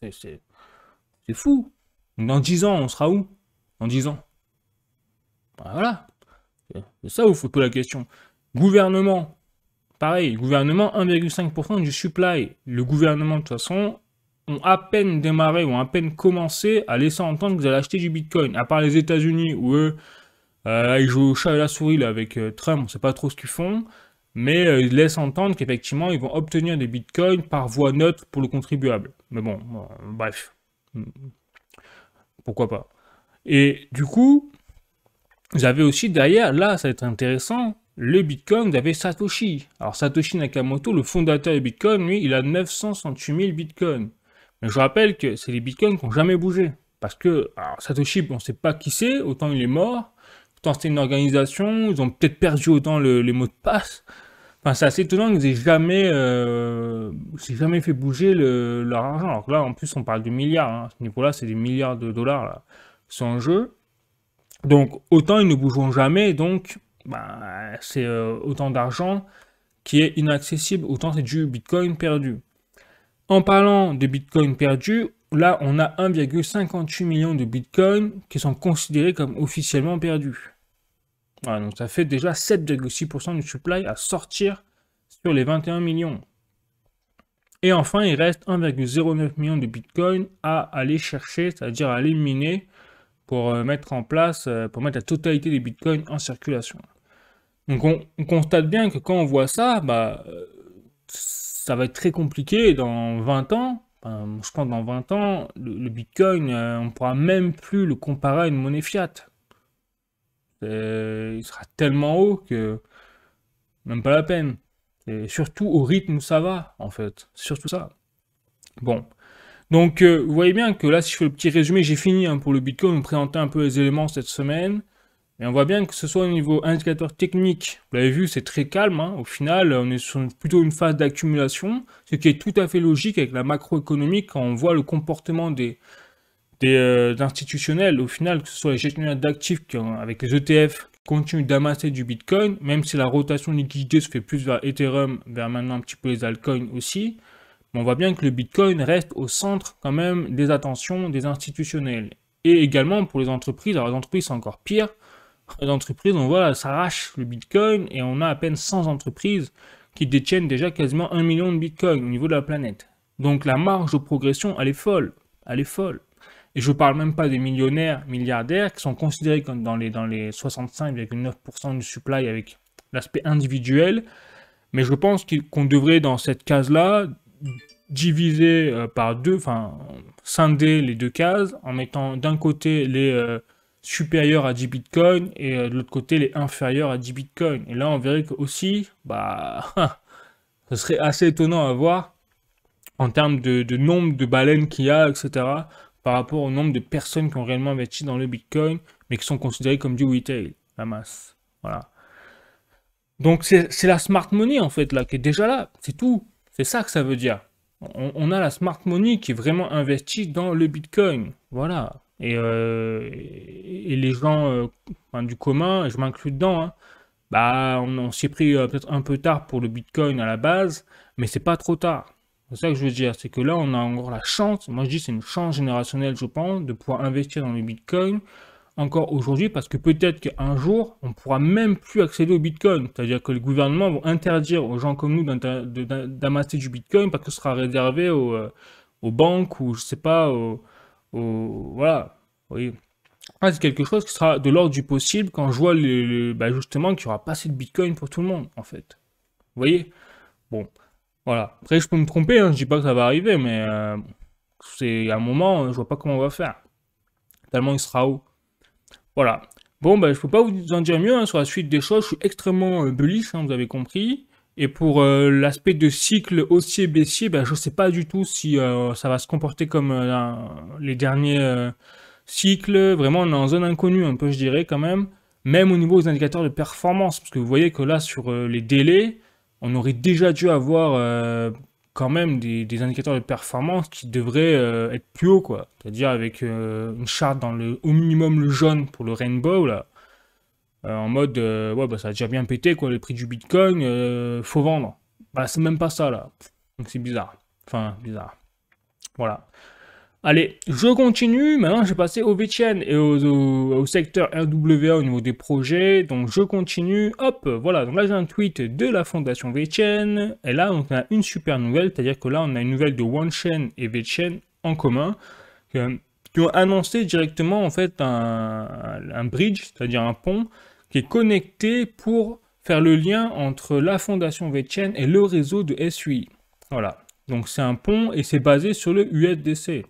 C'est fou. Dans 10 ans, on sera où? Dans 10 ans. Voilà. C'est ça où il faut poser la question. Gouvernement. Pareil, gouvernement, 1,5% du supply. Le gouvernement, de toute façon, ont à peine démarré, ont à peine commencé à laisser entendre qu'ils allaient acheter du Bitcoin. À part les États-Unis, où eux, ils jouent au chat et la souris là, avec Trump, on ne sait pas trop ce qu'ils font. Mais ils laissent entendre qu'effectivement, ils vont obtenir des Bitcoins par voie neutre pour le contribuable. Mais bon, bref. Pourquoi pas. Et du coup, vous avez aussi derrière, là, ça va être intéressant, le Bitcoin, vous avez Satoshi. Alors Satoshi Nakamoto, le fondateur de Bitcoin, lui, il a 968 000 Bitcoins. Mais je rappelle que c'est les Bitcoins qui n'ont jamais bougé. Parce que alors, Satoshi, on ne sait pas qui c'est, autant il est mort, autant c'était une organisation, ils ont peut-être perdu autant les mots de passe. Enfin, c'est assez étonnant qu'ils aient jamais fait bouger leur argent. Alors que là, en plus, on parle de milliards. Hein. À ce niveau-là, c'est des milliards de dollars là, qui sont en jeu. Donc, autant ils ne bougeront jamais, donc c'est autant d'argent qui est inaccessible, autant c'est du Bitcoin perdu. En parlant de Bitcoin perdu, là, on a 1,58 million de Bitcoin qui sont considérés comme officiellement perdus. Voilà, donc ça fait déjà 7,6% du supply à sortir sur les 21 millions. Et enfin, il reste 1,09 million de Bitcoin à aller chercher, c'est-à-dire à aller miner pour mettre en place, pour mettre la totalité des Bitcoins en circulation. Donc on constate bien que quand on voit ça, ça va être très compliqué dans 20 ans. Je pense dans 20 ans, le Bitcoin, on ne pourra même plus le comparer à une monnaie fiat. Il sera tellement haut que même pas la peine. Et surtout au rythme où ça va, en fait. C'est surtout ça. Bon. Donc, vous voyez bien que là, si je fais le petit résumé, j'ai fini pour le Bitcoin, vous présenter un peu les éléments cette semaine. Et on voit bien que ce soit au niveau indicateur technique, vous l'avez vu, c'est très calme. Hein. Au final, on est sur plutôt une phase d'accumulation, ce qui est tout à fait logique avec la macroéconomie quand on voit le comportement des institutionnels. Au final, que ce soit les gestionnaires d'actifs avec les ETF qui continuent d'amasser du Bitcoin, même si la rotation de liquidité se fait plus vers Ethereum, vers maintenant un petit peu les altcoins aussi. On voit bien que le Bitcoin reste au centre quand même des attentions des institutionnels. Et également pour les entreprises, alors les entreprises c'est encore pire, les entreprises on voit s'arrachent le Bitcoin et on a à peine 100 entreprises qui détiennent déjà quasiment 1 million de Bitcoin au niveau de la planète. Donc la marge de progression elle est folle, elle est folle. Et je ne parle même pas des millionnaires, milliardaires qui sont considérés comme dans les 65,9% du supply avec l'aspect individuel. Mais je pense qu'on devrait dans cette case-là diviser par deux, enfin scinder les deux cases en mettant d'un côté les supérieurs à 10 bitcoins et de l'autre côté les inférieurs à 10 bitcoins. Et là on verrait que aussi, ce serait assez étonnant à voir en termes de nombre de baleines qu'il y a, etc. par rapport au nombre de personnes qui ont réellement investi dans le bitcoin mais qui sont considérées comme du retail, la masse. Voilà. Donc c'est la smart money en fait là qui est déjà là, c'est tout. C'est ça que ça veut dire. On a la smart money qui est vraiment investie dans le Bitcoin. Voilà. Et les gens du commun, je m'inclus dedans, hein, on s'y est pris peut-être un peu tard pour le Bitcoin à la base, mais c'est pas trop tard. C'est ça que je veux dire. C'est que là, on a encore la chance, moi je dis c'est une chance générationnelle, je pense, de pouvoir investir dans le Bitcoin encore aujourd'hui, parce que peut-être qu'un jour, on ne pourra même plus accéder au Bitcoin. C'est-à-dire que les gouvernements vont interdire aux gens comme nous d'amasser du Bitcoin parce que ce sera réservé aux aux banques ou je sais pas, voilà. Oui. Ah, c'est quelque chose qui sera de l'ordre du possible quand je vois bah, justement qu'il n'y aura pas assez de Bitcoin pour tout le monde, en fait. Vous voyez? Bon, voilà. Après, je peux me tromper, hein, je dis pas que ça va arriver, mais c'est à un moment, je vois pas comment on va faire. Tellement il sera haut. Voilà. Bon, ben, je peux pas vous en dire mieux hein, sur la suite des choses. Je suis extrêmement bullish, hein, vous avez compris. Et pour l'aspect de cycle haussier-baissier, ben, je sais pas du tout si ça va se comporter comme les derniers cycles. Vraiment, on est en zone inconnue un peu, je dirais, quand même. Même au niveau des indicateurs de performance. Parce que vous voyez que là, sur les délais, on aurait déjà dû avoir quand même des indicateurs de performance qui devraient être plus hauts, quoi. C'est-à-dire avec une charte dans au minimum le jaune pour le rainbow, là. En mode, ouais, bah, ça a déjà bien pété, quoi, le prix du Bitcoin, faut vendre. Bah, c'est même pas ça, là. Donc c'est bizarre. Enfin, bizarre. Voilà. Allez, je continue. Maintenant, je vais passer au VeChain et au secteur RWA au niveau des projets. Donc, je continue. Hop, voilà. Donc là, j'ai un tweet de la fondation VeChain. Et là, on a une super nouvelle. C'est-à-dire que là, on a une nouvelle de OneChain et VeChain en commun qui ont annoncé directement, en fait, un bridge, c'est-à-dire un pont qui est connecté pour faire le lien entre la fondation VeChain et le réseau de SUI. Voilà. Donc, c'est un pont et c'est basé sur le USDC.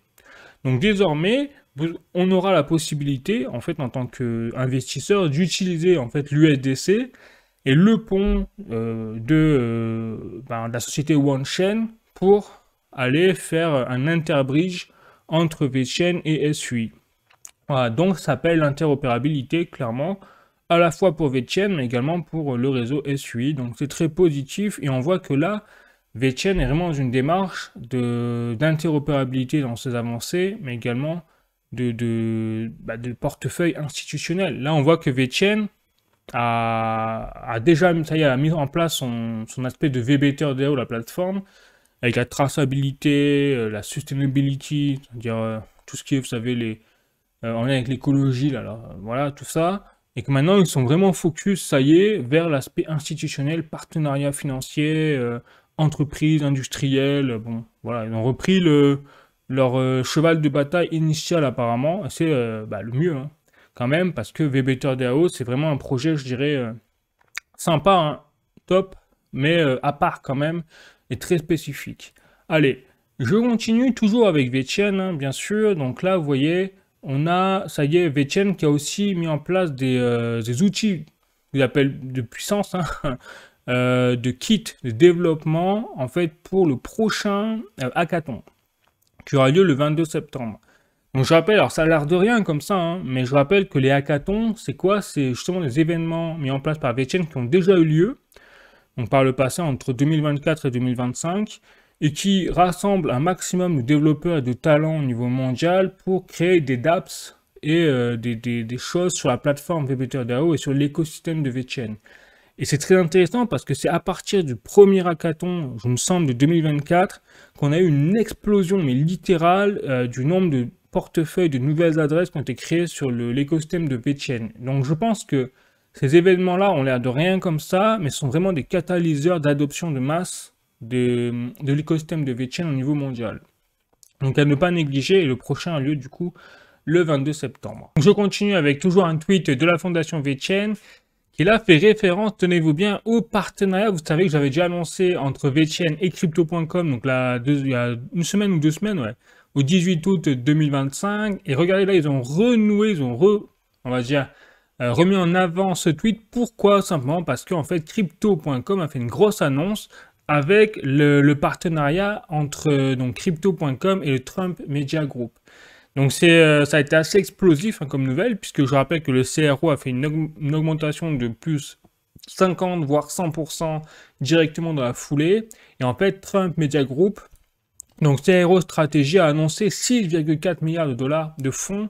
Donc désormais, on aura la possibilité, en fait, en tant qu'investisseur, d'utiliser en fait l'USDC et le pont de la société OneChain pour aller faire un interbridge entre VeChain et SUI. Voilà, donc ça s'appelle l'interopérabilité, clairement, à la fois pour VeChain, mais également pour le réseau SUI. Donc c'est très positif et on voit que là, VeChain est vraiment dans une démarche d'interopérabilité dans ses avancées, mais également de portefeuille institutionnel. Là, on voit que VeChain a déjà ça y est, a mis en place son aspect de VBEther DAO, la plateforme, avec la traçabilité, la sustainability, c'est-à-dire tout ce qui est, vous savez, en lien avec l'écologie, voilà, tout ça. Et que maintenant, ils sont vraiment focus, ça y est, vers l'aspect institutionnel, partenariat financier, entreprise, industrielle. Bon, voilà, ils ont repris leur cheval de bataille initial apparemment. C'est le mieux, hein, quand même, parce que VBEther DAO, c'est vraiment un projet, je dirais, sympa, hein, top, mais à part quand même, et très spécifique. Allez, je continue toujours avec VeChain, hein, bien sûr. Donc là, vous voyez, on a, ça y est, VeChain qui a aussi mis en place des outils qu'ils appellent de puissance, hein, de kit de développement, en fait, pour le prochain hackathon, qui aura lieu le 22 septembre. Donc je rappelle, alors ça a l'air de rien comme ça, hein, mais je rappelle que les hackathons, c'est quoi? C'est justement des événements mis en place par VeChain qui ont déjà eu lieu, donc par le passé entre 2024 et 2025, et qui rassemblent un maximum de développeurs et de talents au niveau mondial pour créer des dApps et des choses sur la plateforme VBEther DAO et sur l'écosystème de VeChain. Et c'est très intéressant parce que c'est à partir du premier hackathon, je me semble, de 2024, qu'on a eu une explosion, mais littérale, du nombre de portefeuilles, de nouvelles adresses qui ont été créées sur l'écosystème de VeChain. Donc je pense que ces événements-là ont l'air de rien comme ça, mais sont vraiment des catalyseurs d'adoption de masse de l'écosystème de VeChain au niveau mondial. Donc à ne pas négliger, et le prochain a lieu du coup le 22 septembre. Je continue avec toujours un tweet de la fondation VeChain qui là fait référence, tenez-vous bien, au partenariat. Vous savez que j'avais déjà annoncé entre VeChain et Crypto.com, donc là, il y a une semaine ou 2 semaines, ouais, au 18 août 2025. Et regardez là, ils ont renoué, on va dire, remis en avant ce tweet. Pourquoi? Simplement parce qu'en fait, Crypto.com a fait une grosse annonce avec le partenariat entre donc Crypto.com et le Trump Media Group. Donc ça a été assez explosif hein, comme nouvelle, puisque je rappelle que le CRO a fait une augmentation de plus 50 voire 100% directement dans la foulée. Et en fait, Trump Media Group, donc CRO Stratégie, a annoncé 6,4 milliards de dollars de fonds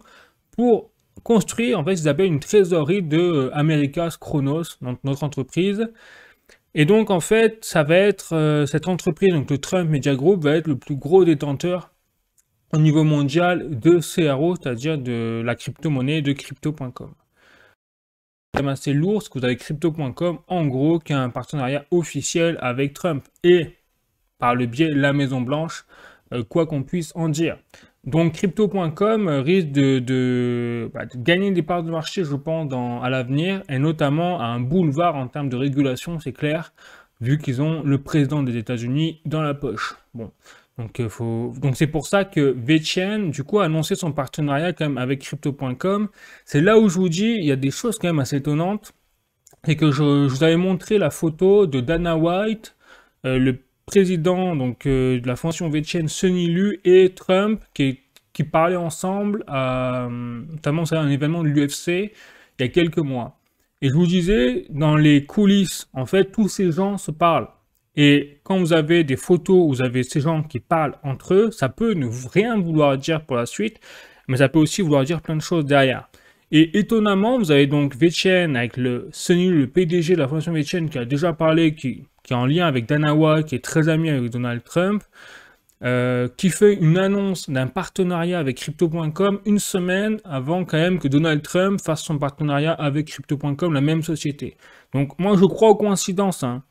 pour construire, en fait, ils appellent une trésorerie de Americas Chronos, donc notre entreprise. Et donc, en fait, ça va être cette entreprise, donc le Trump Media Group, va être le plus gros détenteur au niveau mondial de CRO, c'est-à-dire de la crypto-monnaie de Crypto.com. C'est assez lourd, parce que vous avez Crypto.com, en gros, qui a un partenariat officiel avec Trump et, par le biais de la Maison-Blanche, quoi qu'on puisse en dire. Donc Crypto.com risque de gagner des parts de marché, je pense, à l'avenir, et notamment à un boulevard en termes de régulation, c'est clair, vu qu'ils ont le président des États-Unis dans la poche. Bon, donc c'est pour ça que VeChain, du coup, a annoncé son partenariat quand même avec Crypto.com. C'est là où je vous dis, il y a des choses quand même assez étonnantes. C'est que je vous avais montré la photo de Dana White, le président de la fondation VeChain, Sonny Lu, et Trump, qui parlaient ensemble, notamment à un événement de l'UFC, il y a quelques mois. Et je vous disais, dans les coulisses, en fait, tous ces gens se parlent. Et quand vous avez des photos où vous avez ces gens qui parlent entre eux, ça peut ne rien vouloir dire pour la suite, mais ça peut aussi vouloir dire plein de choses derrière. Et étonnamment, vous avez donc VeChain avec Sonny Lu, le PDG de la fondation VeChain, qui a déjà parlé, qui est en lien avec Dana White, qui est très ami avec Donald Trump, qui fait une annonce d'un partenariat avec Crypto.com une semaine avant quand même que Donald Trump fasse son partenariat avec Crypto.com, la même société. Donc moi je crois aux coïncidences, hein.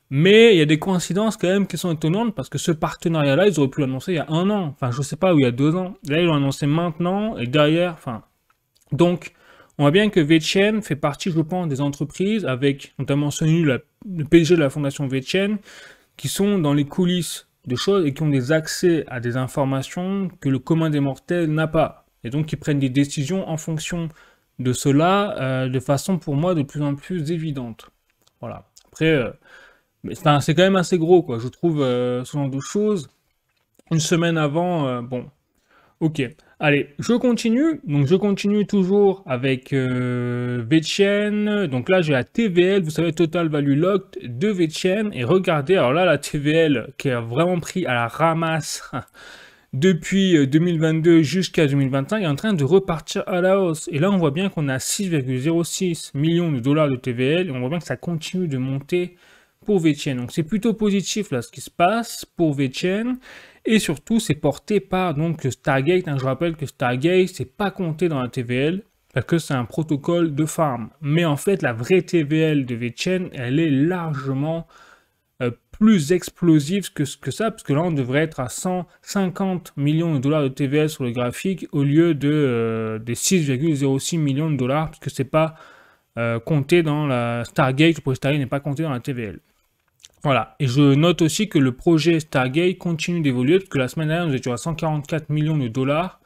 Mais il y a des coïncidences quand même qui sont étonnantes parce que ce partenariat-là, ils auraient pu l'annoncer il y a 1 an, enfin je sais pas, ou il y a 2 ans. Là ils l'ont annoncé maintenant et derrière, enfin... Donc, on voit bien que VeChain fait partie, je pense, des entreprises avec notamment Sonny, le PDG de la fondation VeChain, qui sont dans les coulisses de choses et qui ont des accès à des informations que le commun des mortels n'a pas. Et donc, ils prennent des décisions en fonction de cela, de façon pour moi de plus en plus évidente. Voilà. Après, c'est quand même assez gros, quoi. Je trouve ce genre de choses. Une semaine avant, bon, ok. Allez, je continue. Donc, je continue toujours avec VeChain. Donc là, j'ai la TVL, vous savez, Total Value Locked de VeChain. Et regardez, alors là, la TVL qui a vraiment pris à la ramasse depuis 2022 jusqu'à 2025 est en train de repartir à la hausse. Et là, on voit bien qu'on a 6,06 millions de dollars de TVL. Et on voit bien que ça continue de monter pour VeChain. Donc, c'est plutôt positif là ce qui se passe pour VeChain. Et surtout, c'est porté par donc Stargate. Je rappelle que Stargate, c'est pas compté dans la TVL parce que c'est un protocole de farm. Mais en fait, la vraie TVL de VeChain, elle est largement plus explosive que ça, parce que là, on devrait être à 150 millions de dollars de TVL sur le graphique au lieu des 6,06 millions de dollars, parce que c'est pas compté dans la Stargate. Le projet Stargate n'est pas compté dans la TVL. Voilà, et je note aussi que le projet Stargate continue d'évoluer, parce que la semaine dernière, nous étions à 144 millions de dollars,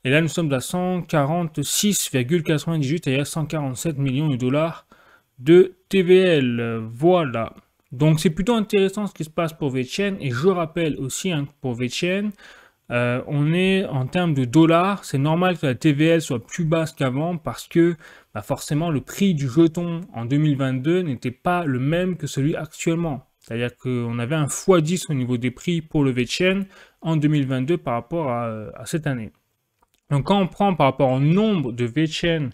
et là, nous sommes à 146,98, c'est-à-dire 147 millions de dollars de TVL. Voilà. Donc, c'est plutôt intéressant ce qui se passe pour VeChain, et je rappelle aussi pour VeChain, on est en termes de dollars, c'est normal que la TVL soit plus basse qu'avant, parce que forcément, le prix du jeton en 2022 n'était pas le même que celui actuellement. C'est-à-dire qu'on avait un x10 au niveau des prix pour le VeChain en 2022 par rapport à cette année. Donc quand on prend par rapport au nombre de VeChain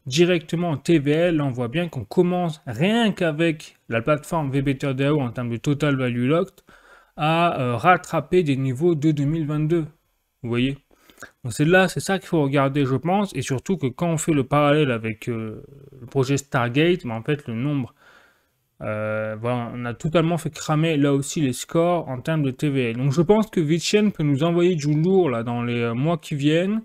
directement en TVL, là on voit bien qu'on commence, rien qu'avec la plateforme VBetterDAO en termes de Total Value Locked, à rattraper des niveaux de 2022. Vous voyez? Donc c'est ça qu'il faut regarder, je pense, et surtout que quand on fait le parallèle avec le projet Stargate, en fait le nombre... voilà, on a totalement fait cramer là aussi les scores en termes de TVL. Donc je pense que VeChain peut nous envoyer du lourd là, dans les mois qui viennent.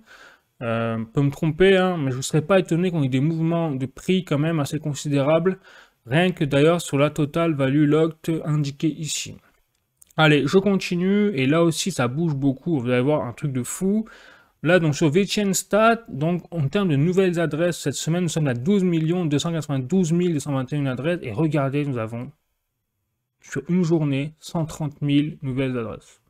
Peut me tromper, hein, mais je ne serais pas étonné qu'on ait des mouvements de prix quand même assez considérables. Rien que d'ailleurs sur la Total Value Locked indiquée ici. Allez, je continue. Et là aussi ça bouge beaucoup. Vous allez voir un truc de fou. Là, donc sur VeChain Stat, donc en termes de nouvelles adresses, cette semaine, nous sommes à 12 292 221 adresses. Et regardez, nous avons sur une journée 130 000 nouvelles adresses.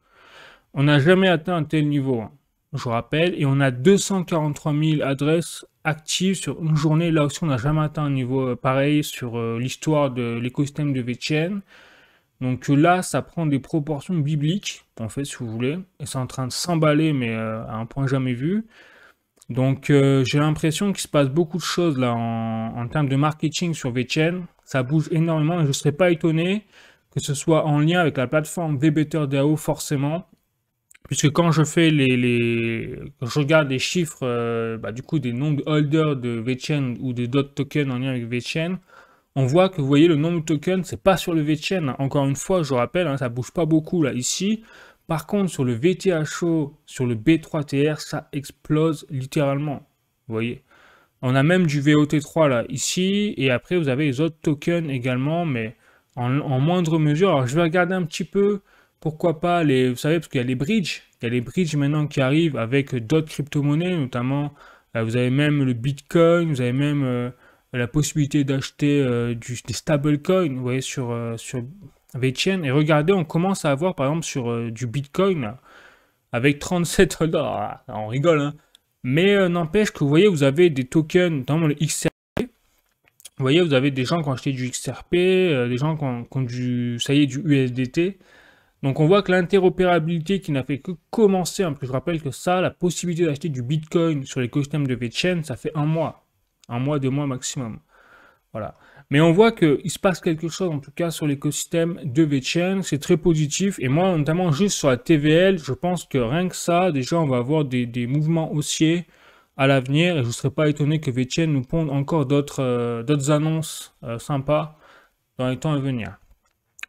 On n'a jamais atteint un tel niveau, hein, je vous rappelle. Et on a 243 000 adresses actives sur une journée. Là aussi, on n'a jamais atteint un niveau pareil sur l'histoire de l'écosystème de VeChain. Donc là, ça prend des proportions bibliques, en fait, si vous voulez. Et c'est en train de s'emballer, mais à un point jamais vu. Donc j'ai l'impression qu'il se passe beaucoup de choses là en termes de marketing sur VeChain. Ça bouge énormément et je ne serais pas étonné que ce soit en lien avec la plateforme VBetterDAO forcément. Puisque quand je fais quand je regarde les chiffres du coup des nombres de holders de VeChain ou des DOT tokens en lien avec VeChain, on voit que vous voyez le nombre de tokens, c'est pas sur le VeChain. Encore une fois, je rappelle, hein, ça bouge pas beaucoup là ici. Par contre, sur le VTHO, sur le B3TR, ça explose littéralement. Vous voyez? On a même du VOT3 là, ici, et après vous avez les autres tokens également, mais en moindre mesure. Alors je vais regarder un petit peu, pourquoi pas, vous savez, parce qu'il y a les bridges. Il y a les bridges maintenant qui arrivent avec d'autres crypto-monnaies, notamment, vous avez même le Bitcoin, vous avez même la possibilité d'acheter des stablecoins, vous voyez, sur VeChain. Et regardez, on commence à avoir, par exemple, sur du Bitcoin, là, avec 37 dollars. On rigole, hein. Mais n'empêche que vous voyez, vous avez des tokens, notamment le XRP. Vous voyez, vous avez des gens qui ont acheté du XRP, des gens qui ont du, ça y est, du USDT. Donc on voit que l'interopérabilité qui n'a fait que commencer, hein, parce que je rappelle que ça, la possibilité d'acheter du Bitcoin sur l'écosystème de VeChain, ça fait 2 mois maximum. Voilà. Mais on voit qu'il se passe quelque chose, en tout cas, sur l'écosystème de VeChain. C'est très positif. Et moi, notamment, juste sur la TVL, je pense que rien que ça, déjà, on va avoir des mouvements haussiers à l'avenir. Et je ne serais pas étonné que VeChain nous ponde encore d'autres annonces sympas dans les temps à venir.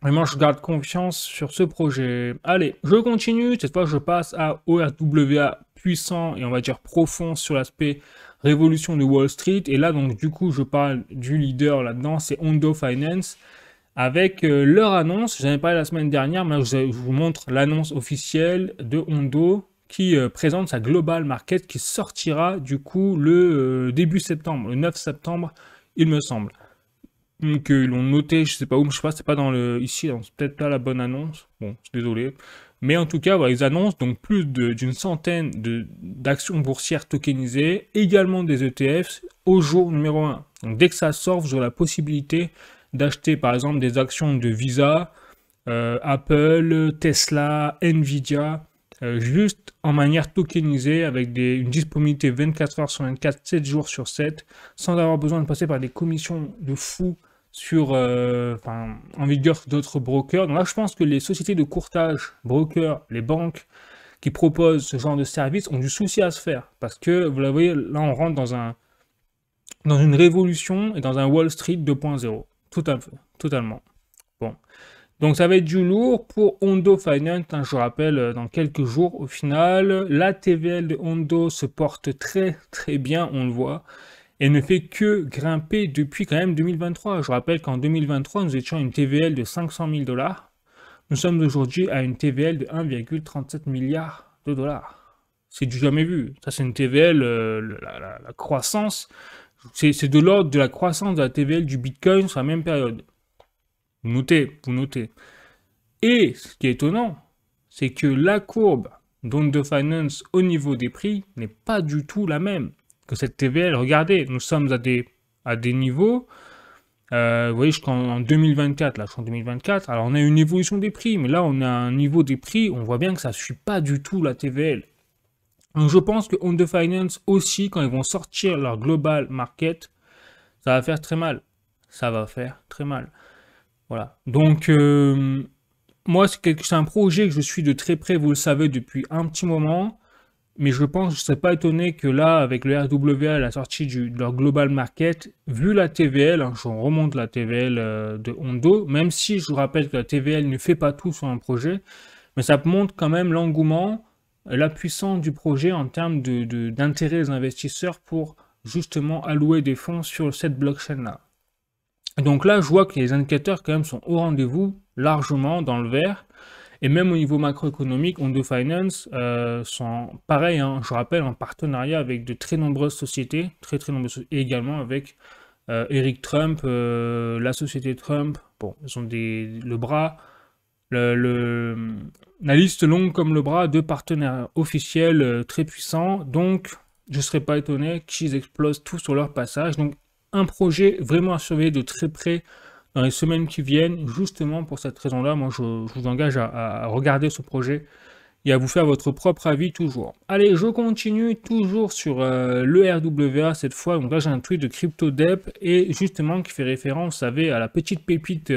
Vraiment, je garde confiance sur ce projet. Allez, je continue. Cette fois, je passe à ORWA puissant et on va dire profond sur l'aspect révolution de Wall Street. Et là, donc, du coup, je parle du leader là-dedans, c'est Ondo Finance. Avec leur annonce, j'en ai parlé la semaine dernière, mais là, je vous montre l'annonce officielle de Ondo qui présente sa Global Market qui sortira du coup le début septembre, le 9 septembre, il me semble. Donc ils l'ont noté, je sais pas où, je sais pas, c'est pas dans ici, donc c'est peut-être pas la bonne annonce. Bon, je suis désolé. Mais en tout cas, voilà, ils annoncent donc plus d'une centaine d'actions boursières tokenisées, également des ETF, au jour numéro 1. Donc dès que ça sort, vous aurez la possibilité d'acheter par exemple des actions de Visa, Apple, Tesla, Nvidia, juste en manière tokenisée, avec une disponibilité 24 heures sur 24, 7 jours sur 7, sans avoir besoin de passer par des commissions de fous en vigueur d'autres brokers. Donc là, je pense que les sociétés de courtage, brokers, les banques qui proposent ce genre de service ont du souci à se faire. Parce que, vous la voyez, là, on rentre dans une révolution et dans un Wall Street 2.0. Tout à fait, totalement. Bon. Donc ça va être du lourd pour Ondo Finance, hein, je rappelle, dans quelques jours au final. La TVL de Ondo se porte très très bien, on le voit. Et ne fait que grimper depuis quand même 2023. Je rappelle qu'en 2023, nous étions à une TVL de 500 000 dollars. Nous sommes aujourd'hui à une TVL de 1,37 milliard de dollars. C'est du jamais vu. Ça, c'est une TVL, la croissance, c'est de l'ordre de la croissance de la TVL du Bitcoin sur la même période. Vous notez. Et ce qui est étonnant, c'est que la courbe d'Ondo Finance au niveau des prix n'est pas du tout la même que cette TVL. Regardez, nous sommes à des niveaux, vous voyez, jusqu'en 2024, là, je suis en 2024, alors on a une évolution des prix, mais là, on a un niveau des prix, on voit bien que ça ne suit pas du tout la TVL. Donc, je pense que Ondo Finance aussi, quand ils vont sortir leur Global Market, ça va faire très mal. Ça va faire très mal. Voilà. Donc, moi, c'est un projet que je suis de très près, vous le savez, depuis un petit moment. Mais je pense, je ne serais pas étonné que là, avec le RWA, la sortie de leur Global Market, vu la TVL, hein, je remonte la TVL de Ondo, même si je vous rappelle que la TVL ne fait pas tout sur un projet, mais ça montre quand même l'engouement, la puissance du projet en termes d'intérêt des investisseurs pour justement allouer des fonds sur cette blockchain-là. Donc là, je vois que les indicateurs quand même sont au rendez-vous, largement dans le vert. Et même au niveau macroéconomique, Ondo Finance sont pareil, hein, je rappelle, en partenariat avec de très nombreuses sociétés, très nombreuses, et également avec Eric Trump, la société Trump. Bon, ils ont le bras, la liste longue comme le bras de partenaires officiels très puissants. Donc, je ne serais pas étonné qu'ils explosent tout sur leur passage. Donc, un projet vraiment à surveiller de très près dans les semaines qui viennent, justement pour cette raison-là. Moi, je vous engage à regarder ce projet et à vous faire votre propre avis toujours. Allez, je continue toujours sur le RWA cette fois. Donc là, j'ai un tweet de CryptoDep et justement qui fait référence, vous savez, à la petite pépite,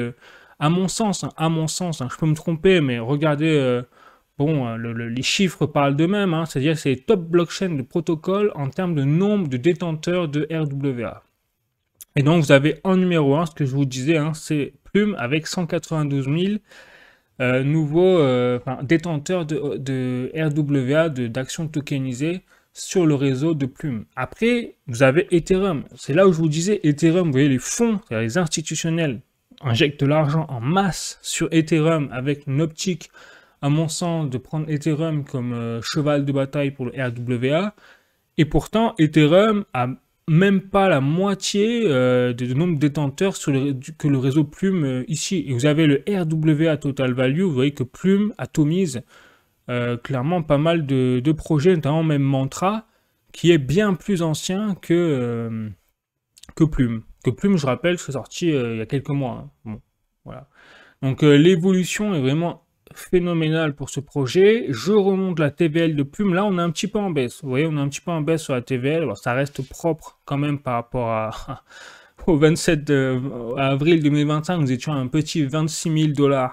à mon sens, je peux me tromper, mais regardez, les chiffres parlent d'eux-mêmes, hein, c'est-à-dire que c'est les top blockchains de protocole en termes de nombre de détenteurs de RWA. Et donc, vous avez en numéro 1, ce que je vous disais, hein, c'est Plume avec 192 000. nouveau détenteur de RWA, d'actions tokenisées sur le réseau de Plume. Après, vous avez Ethereum. C'est là où je vous disais, Ethereum, vous voyez, les fonds, les institutionnels injectent de l'argent en masse sur Ethereum avec une optique, à mon sens, de prendre Ethereum comme cheval de bataille pour le RWA. Et pourtant, Ethereum a même pas la moitié du nombre de détenteurs que le réseau Plume ici. Et vous avez le RWA Total Value, vous voyez que Plume atomise clairement pas mal de projets, notamment même Mantra, qui est bien plus ancien que Plume. Que Plume, je rappelle, c'est sorti il y a quelques mois. Hein. Bon, voilà. Donc l'évolution est vraiment phénoménale pour ce projet. Je remonte la TVL de Plume. Là, on est un petit peu en baisse. Vous voyez, on est un petit peu en baisse sur la TVL. Alors, ça reste propre quand même par rapport au 27 avril 2025. Nous étions à un petit 26 000 $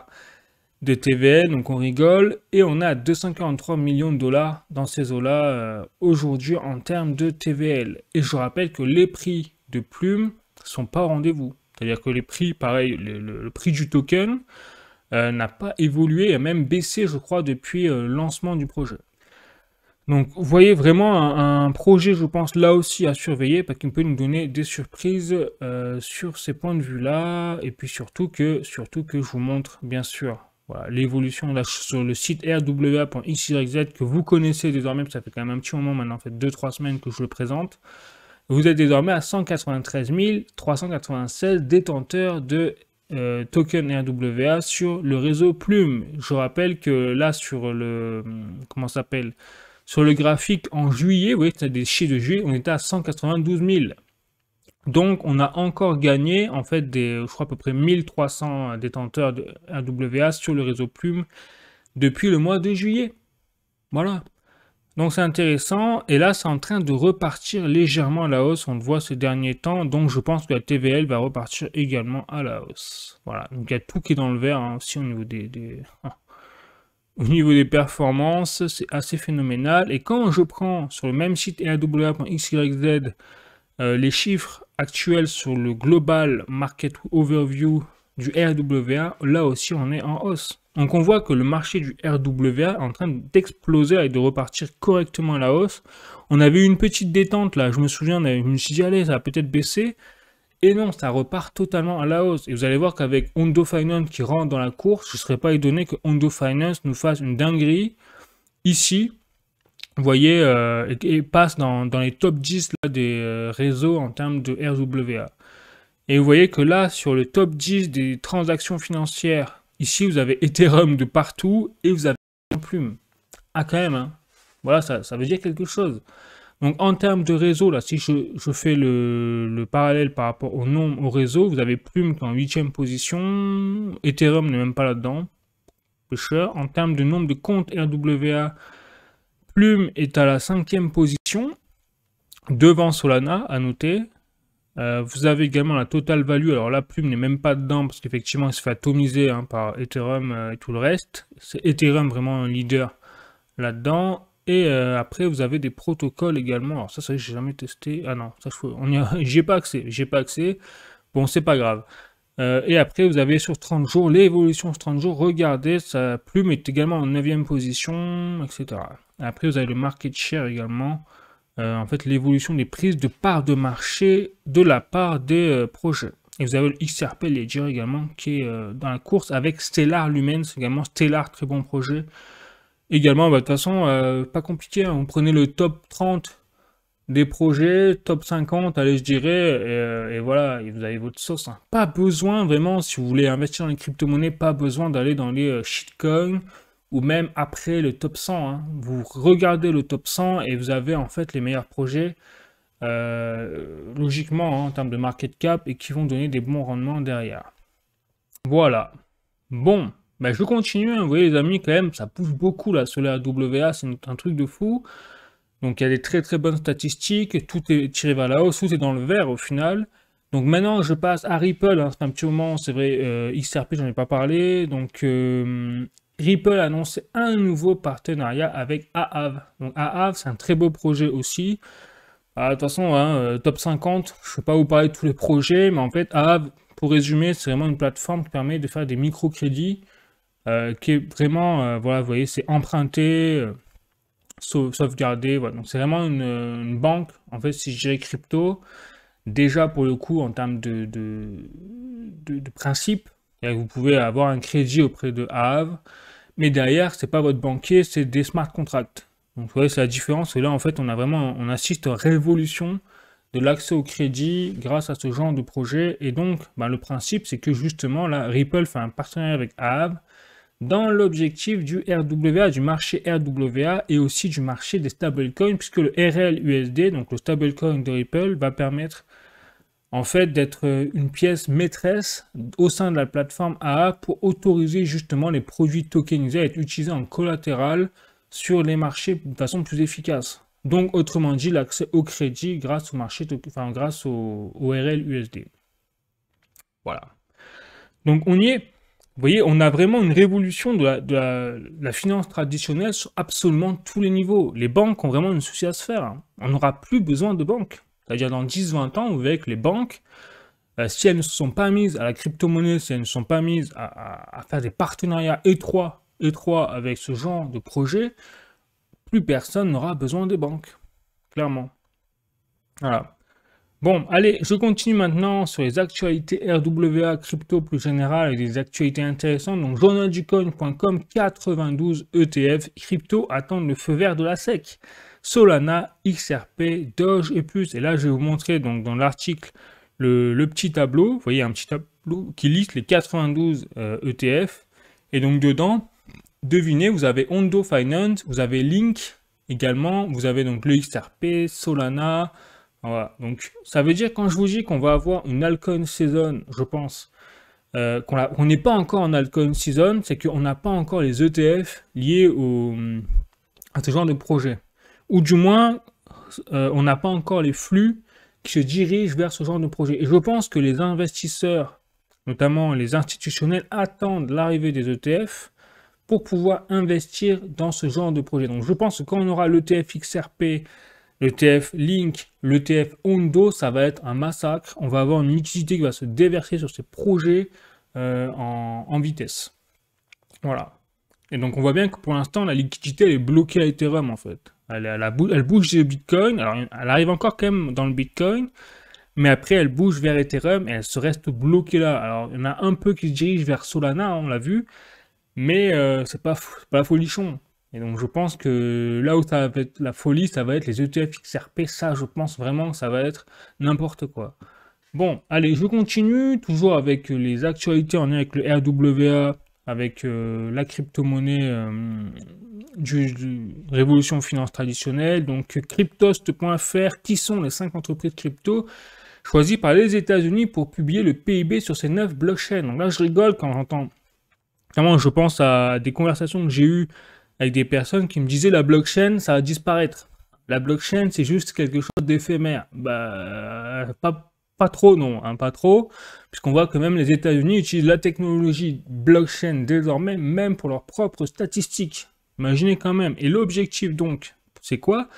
de TVL, donc on rigole. Et on est à 243 millions de dollars dans ces eaux-là aujourd'hui en termes de TVL. Et je rappelle que les prix de Plume sont pas au rendez-vous. C'est-à-dire que les prix, pareil, le prix du token n'a pas évolué, a même baissé, je crois, depuis le lancement du projet. Donc, vous voyez vraiment un projet, je pense, là aussi à surveiller, parce qu'il peut nous donner des surprises sur ces points de vue-là, et puis surtout que je vous montre, bien sûr, voilà, l'évolution là sur le site rwa.xyz que vous connaissez désormais, ça fait quand même un petit moment maintenant, ça fait 2-3 semaines que je le présente. Vous êtes désormais à 193 396 détenteurs de token RWA sur le réseau Plume. Je rappelle que là, sur le sur le graphique en juillet, vous voyez, c'est des chiffres de juillet, on était à 192 000. Donc, on a encore gagné, en fait, je crois à peu près 1300 détenteurs de RWA sur le réseau Plume depuis le mois de juillet. Voilà. Donc c'est intéressant, et là c'est en train de repartir légèrement à la hausse, on le voit ces derniers temps, donc je pense que la TVL va repartir également à la hausse. Voilà, donc il y a tout qui est dans le vert hein, aussi au niveau au niveau des performances, c'est assez phénoménal, et quand je prends sur le même site rwa.xyz les chiffres actuels sur le Global Market Overview du RWA, là aussi on est en hausse. Donc on voit que le marché du RWA est en train d'exploser et de repartir correctement à la hausse. On avait eu une petite détente là, je me souviens, je me suis dit allez, ça va peut-être baisser. Et non, ça repart totalement à la hausse. Et vous allez voir qu'avec Hondo Finance qui rentre dans la course, je ne serais pas étonné que Hondo Finance nous fasse une dinguerie ici. Vous voyez, et passe dans les top 10 là, des réseaux en termes de RWA. Et vous voyez que là, sur le top 10 des transactions financières, ici, vous avez Ethereum de partout et vous avez Plume. Ah, quand même, hein. Voilà, ça veut dire quelque chose. Donc, en termes de réseau, là, si je fais le parallèle par rapport au réseau, vous avez Plume qui est en 8e position. Ethereum n'est même pas là-dedans. Pêcheur. En termes de nombre de comptes RWA, Plume est à la 5e position. Devant Solana, à noter. Vous avez également la total value, alors la Plume n'est même pas dedans parce qu'effectivement il se fait atomiser hein, par Ethereum et tout le reste. C'est Ethereum vraiment un leader là-dedans. Et après vous avez des protocoles également. Alors ça j'ai jamais testé. Ah non, ça j'y ai pas accès. Bon, c'est pas grave. Et après vous avez sur 30 jours l'évolution sur 30 jours. Regardez, sa Plume est également en 9e position, etc. Après vous avez le market share également. En fait l'évolution des prises de parts de marché de la part des projets. Et vous avez le XRP Ledger également qui est dans la course avec Stellar Lumens, également Stellar, très bon projet. Également, de toute façon, pas compliqué, hein, vous prenez le top 30 des projets, top 50, allez je dirais, et voilà, et vous avez votre sauce. Hein. Pas besoin vraiment, si vous voulez investir dans les crypto-monnaies, pas besoin d'aller dans les shitcoins, ou même après le top 100. Hein. Vous regardez le top 100 et vous avez en fait les meilleurs projets, logiquement, hein, en termes de market cap, et qui vont donner des bons rendements derrière. Voilà. Bon, ben, je continue, hein. Vous voyez les amis, quand même, ça pousse beaucoup là sur la WA, c'est un truc de fou. Donc il y a des très très bonnes statistiques, tout est tiré vers la hausse, tout est dans le vert au final. Donc maintenant je passe à Ripple, hein, c'est un petit moment, c'est vrai, XRP j'en ai pas parlé, donc Ripple a annoncé un nouveau partenariat avec Aave. Donc Aave, c'est un très beau projet aussi. De toute façon, hein, top 50, je ne vais pas vous parler de tous les projets, mais en fait, Aave, pour résumer, c'est vraiment une plateforme qui permet de faire des microcrédits qui est vraiment, voilà, vous voyez, c'est emprunté, sauvegardé, voilà. Donc c'est vraiment une banque, en fait, si je dirais crypto, déjà pour le coup, en termes de principe, c'est-à-dire que vous pouvez avoir un crédit auprès de Aave, mais derrière, c'est pas votre banquier, c'est des smart contracts. Donc vous voyez, c'est la différence, et là, en fait, on assiste à une révolution de l'accès au crédit grâce à ce genre de projet, et donc, ben, le principe, c'est que justement, là, Ripple fait un partenariat avec Aave, dans l'objectif du RWA, du marché RWA et aussi du marché des stablecoins, puisque le RLUSD, donc le stablecoin de Ripple, va permettre en fait d'être une pièce maîtresse au sein de la plateforme AA pour autoriser justement les produits tokenisés à être utilisés en collatéral sur les marchés de façon plus efficace. Donc, autrement dit, l'accès au crédit grâce au marché, enfin, grâce au RLUSD. Voilà. Donc, on y est. Vous voyez, on a vraiment une révolution de la finance traditionnelle sur absolument tous les niveaux. Les banques ont vraiment une souci à se faire, hein. On n'aura plus besoin de banques. C'est-à-dire dans 10-20 ans, vous verrez que les banques, si elles ne se sont pas mises à la crypto-monnaie, si elles ne sont pas mises à faire des partenariats étroits avec ce genre de projet, plus personne n'aura besoin des banques. Clairement. Voilà. Bon, allez, je continue maintenant sur les actualités RWA crypto plus générales et des actualités intéressantes. Donc, journalducoin.com, 92 ETF crypto attendent le feu vert de la SEC. Solana, XRP, Doge et plus. Et là, je vais vous montrer donc, dans l'article le petit tableau. Vous voyez, un petit tableau qui liste les 92 ETF. Et donc, dedans, devinez, vous avez Ondo Finance, vous avez Link également, vous avez donc le XRP, Solana. Voilà, donc ça veut dire quand je vous dis qu'on va avoir une altcoin season, je pense, qu'on n'est pas encore en altcoin season, c'est qu'on n'a pas encore les ETF liés à ce genre de projet. Ou du moins, on n'a pas encore les flux qui se dirigent vers ce genre de projet. Et je pense que les investisseurs, notamment les institutionnels, attendent l'arrivée des ETF pour pouvoir investir dans ce genre de projet. Donc je pense que quand on aura l'ETF XRP, l'ETF Link, l'ETF Ondo, ça va être un massacre. On va avoir une liquidité qui va se déverser sur ces projets en vitesse. Voilà. Et donc on voit bien que pour l'instant, la liquidité elle est bloquée à Ethereum en fait. Elle bouge le Bitcoin. Alors elle arrive encore quand même dans le Bitcoin, mais après elle bouge vers Ethereum et elle se reste bloquée là. Alors il y en a un peu qui se dirigent vers Solana, on l'a vu, mais c'est pas la folichon. Et donc je pense que là où ça va être la folie, ça va être les ETF XRP. Ça, je pense vraiment que ça va être n'importe quoi. Bon, allez, je continue, toujours avec les actualités en lien avec le RWA, avec la crypto-monnaie du Révolution Finance Traditionnelle. Donc cryptost.fr, qui sont les 5 entreprises crypto choisies par les États-Unis pour publier le PIB sur ces 9 blockchains. Donc là, je rigole quand j'entends. Clairement, je pense à des conversations que j'ai eues avec des personnes qui me disaient la blockchain, ça va disparaître. La blockchain, c'est juste quelque chose d'éphémère. Bah, pas trop, non, hein, pas trop, puisqu'on voit que même les États-Unis utilisent la technologie blockchain désormais, même pour leurs propres statistiques. Imaginez quand même. Et l'objectif, donc, c'est quoi?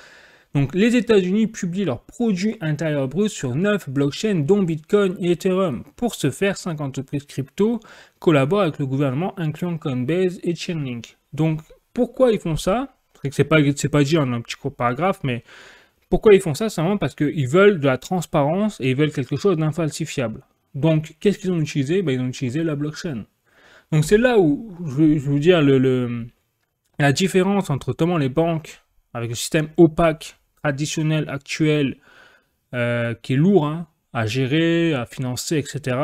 Donc, les États-Unis publient leur produit intérieur brut sur 9 blockchains, dont Bitcoin et Ethereum. Pour ce faire, 5 entreprises crypto collaborent avec le gouvernement, incluant Coinbase et Chainlink. Donc, pourquoi ils font ça? C'est pas dit en un petit court paragraphe, mais pourquoi ils font ça? C'est vraiment parce qu'ils veulent de la transparence et ils veulent quelque chose d'infalsifiable. Donc, qu'est-ce qu'ils ont utilisé? Ils ont utilisé la blockchain. Donc, c'est là où je veux vous dire la différence entre notamment les banques avec le système opaque traditionnel actuel qui est lourd hein, à gérer, à financer, etc.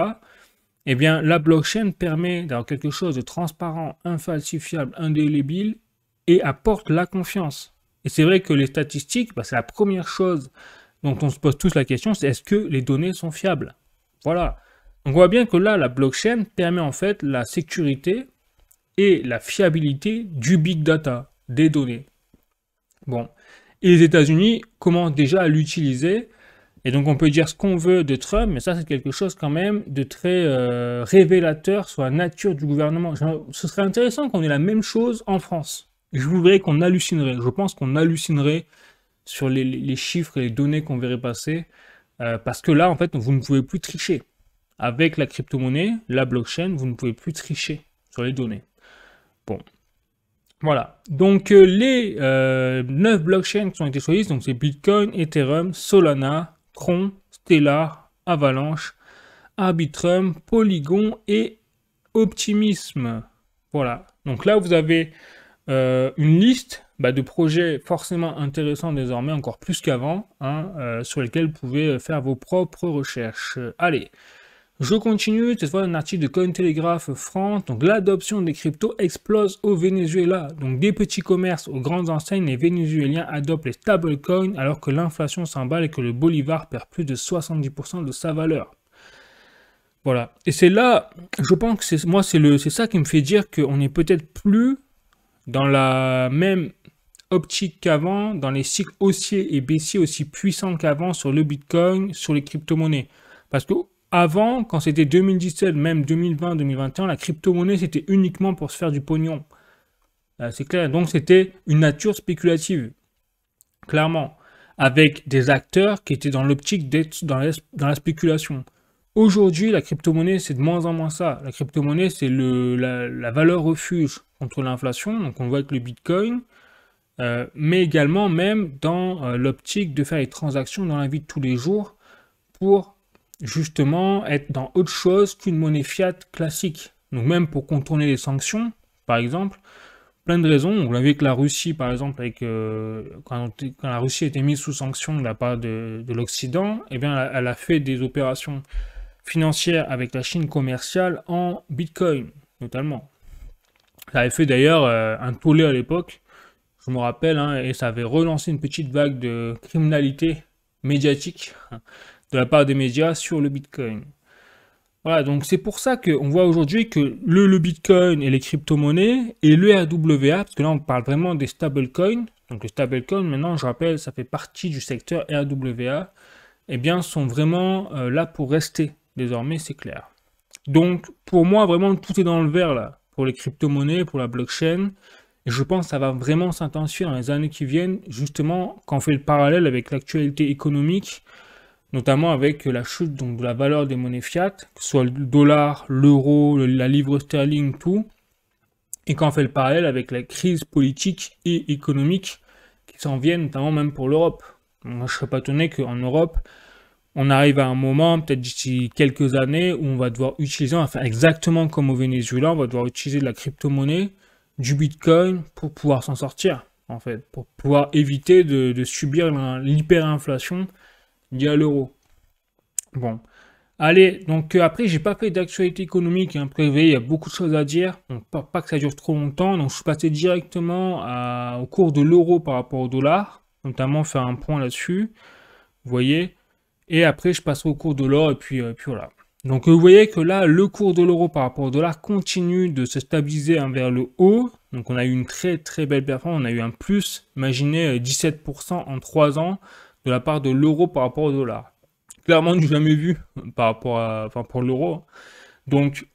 Eh bien, la blockchain permet d'avoir quelque chose de transparent, infalsifiable, indélébile et apporte la confiance. Et c'est vrai que les statistiques, c'est la première chose dont on se pose tous la question, c'est est-ce que les données sont fiables? Voilà. Donc on voit bien que là, la blockchain permet en fait la sécurité et la fiabilité du big data, des données. Bon. Et les États-Unis commencent déjà à l'utiliser. Et donc on peut dire ce qu'on veut de Trump, mais ça c'est quelque chose quand même de très révélateur sur la nature du gouvernement. Ce serait intéressant qu'on ait la même chose en France. Je voudrais qu'on hallucinerait. Je pense qu'on hallucinerait sur les chiffres et les données qu'on verrait passer. Parce que là, en fait, vous ne pouvez plus tricher. Avec la crypto-monnaie, la blockchain, vous ne pouvez plus tricher sur les données. Bon, voilà. Donc les 9 blockchains qui ont été choisis, donc c'est Bitcoin, Ethereum, Solana, Tron, Stellar, Avalanche, Arbitrum, Polygon et Optimism. Voilà. Donc là, vous avez une liste de projets forcément intéressants désormais, encore plus qu'avant, sur lesquels vous pouvez faire vos propres recherches. Allez, je continue, cette fois un article de Cointelegraph France. Donc l'adoption des cryptos explose au Venezuela. Donc des petits commerces aux grandes enseignes, les Vénézuéliens adoptent les stablecoins alors que l'inflation s'emballe et que le bolivar perd plus de 70% de sa valeur. Voilà. Et c'est là, je pense que c'est ça qui me fait dire qu'on n'est peut-être plus dans la même optique qu'avant, dans les cycles haussiers et baissiers aussi puissants qu'avant sur le Bitcoin, sur les crypto-monnaies. Parce que avant, quand c'était 2017, même 2020, 2021, la crypto-monnaie, c'était uniquement pour se faire du pognon. C'est clair. Donc, c'était une nature spéculative. Clairement. Avec des acteurs qui étaient dans l'optique d'être dans la spéculation. Aujourd'hui, la crypto-monnaie, c'est de moins en moins ça. La crypto-monnaie, c'est la valeur refuge contre l'inflation. Donc, on voit avec le Bitcoin. Mais également, même dans l'optique de faire les transactions dans la vie de tous les jours pour justement être dans autre chose qu'une monnaie fiat classique. Donc même pour contourner les sanctions, par exemple, plein de raisons. On l'a vu avec la Russie, par exemple, quand la Russie a été mise sous sanction de la part de l'Occident, eh bien, elle a fait des opérations financières avec la Chine commerciale en Bitcoin, notamment. Ça avait fait d'ailleurs un tollé à l'époque, je me rappelle, et ça avait relancé une petite vague de criminalité médiatique de la part des médias sur le Bitcoin. Voilà, donc c'est pour ça qu'on voit aujourd'hui que le Bitcoin et les crypto-monnaies et le RWA, parce que là on parle vraiment des stablecoins, donc les stablecoins maintenant, je rappelle, ça fait partie du secteur RWA, eh bien sont vraiment là pour rester, désormais c'est clair. Donc pour moi vraiment tout est dans le vert là, pour les crypto-monnaies, pour la blockchain, et je pense que ça va vraiment s'intensifier dans les années qui viennent, justement quand on fait le parallèle avec l'actualité économique, notamment avec la chute donc, de la valeur des monnaies fiat, que ce soit le dollar, l'euro, la livre sterling, tout, et quand on fait le parallèle avec la crise politique et économique qui s'en vient, notamment même pour l'Europe. Moi, je ne serais pas étonné qu'en Europe, on arrive à un moment, peut-être d'ici quelques années, où on va devoir utiliser, on va faire exactement comme au Venezuela, on va devoir utiliser de la crypto-monnaie, du Bitcoin, pour pouvoir s'en sortir, en fait, pour pouvoir éviter de subir l'hyperinflation lié à l'euro. Bon, allez, donc après, j'ai pas fait d'actualité économique prévue, il y a beaucoup de choses à dire, donc pas que ça dure trop longtemps, donc je suis passé directement au cours de l'euro par rapport au dollar, notamment faire un point là-dessus, vous voyez, et après je passerai au cours de l'or, et puis voilà. Donc vous voyez que là, le cours de l'euro par rapport au dollar continue de se stabiliser vers le haut, donc on a eu une très très belle performance, on a eu un plus, imaginez 17% en 3 ans, de la part de l'euro par rapport au dollar. Clairement, du jamais vu par rapport pour l'euro. Donc,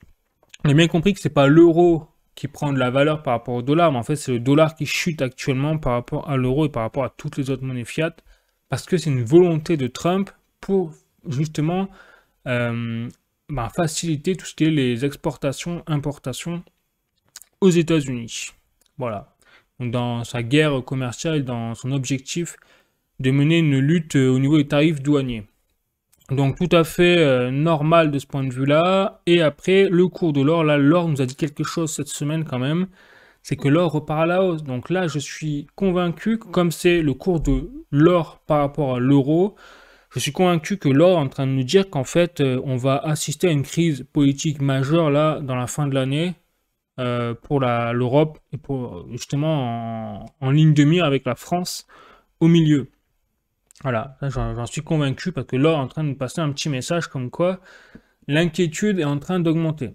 on a bien compris que c'est pas l'euro qui prend de la valeur par rapport au dollar, mais en fait, c'est le dollar qui chute actuellement par rapport à l'euro et par rapport à toutes les autres monnaies fiat, parce que c'est une volonté de Trump pour justement faciliter tout ce qui est les exportations, importations aux États-Unis. Voilà. Donc, dans sa guerre commerciale, dans son objectif de mener une lutte au niveau des tarifs douaniers. Donc tout à fait normal de ce point de vue-là. Et après, le cours de l'or, là, l'or nous a dit quelque chose cette semaine quand même, c'est que l'or repart à la hausse. Donc là, je suis convaincu que comme c'est le cours de l'or par rapport à l'euro, je suis convaincu que l'or est en train de nous dire qu'en fait, on va assister à une crise politique majeure là, dans la fin de l'année, pour l'Europe, et pour justement en ligne de mire avec la France au milieu. Voilà, j'en suis convaincu parce que l'or est en train de nous passer un petit message comme quoi l'inquiétude est en train d'augmenter.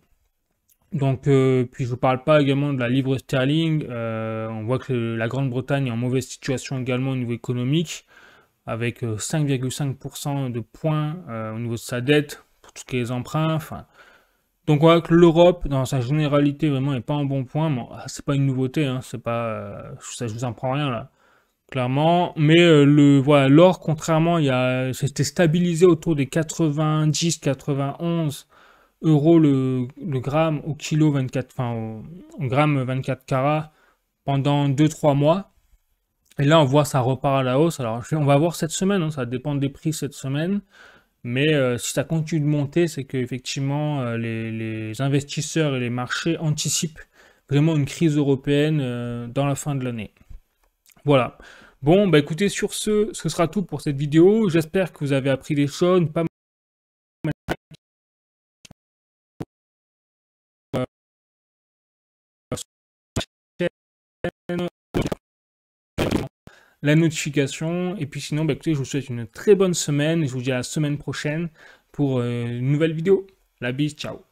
Donc, puis je ne parle pas également de la livre sterling. On voit que la Grande-Bretagne est en mauvaise situation également au niveau économique, avec 5,5% de points au niveau de sa dette pour tout ce qui est les emprunts. Enfin, donc on voit que l'Europe, dans sa généralité, vraiment n'est pas en bon point. Bon, c'est pas une nouveauté, hein, c'est pas, ça, je vous en prends rien là. Clairement, mais voilà, l'or, contrairement, c'était stabilisé autour des 90, 91 euros le gramme au kilo 24, enfin au gramme 24 carats pendant 2-3 mois. Et là, on voit ça repart à la hausse. Alors, on va voir cette semaine, hein, ça dépend des prix cette semaine. Mais si ça continue de monter, c'est qu'effectivement, les investisseurs et les marchés anticipent vraiment une crise européenne dans la fin de l'année. Voilà. Bon, bah écoutez, sur ce sera tout pour cette vidéo. J'espère que vous avez appris des choses. Pas la notification. Et puis sinon, bah écoutez, je vous souhaite une très bonne semaine. Et je vous dis à la semaine prochaine pour une nouvelle vidéo. La bise, ciao.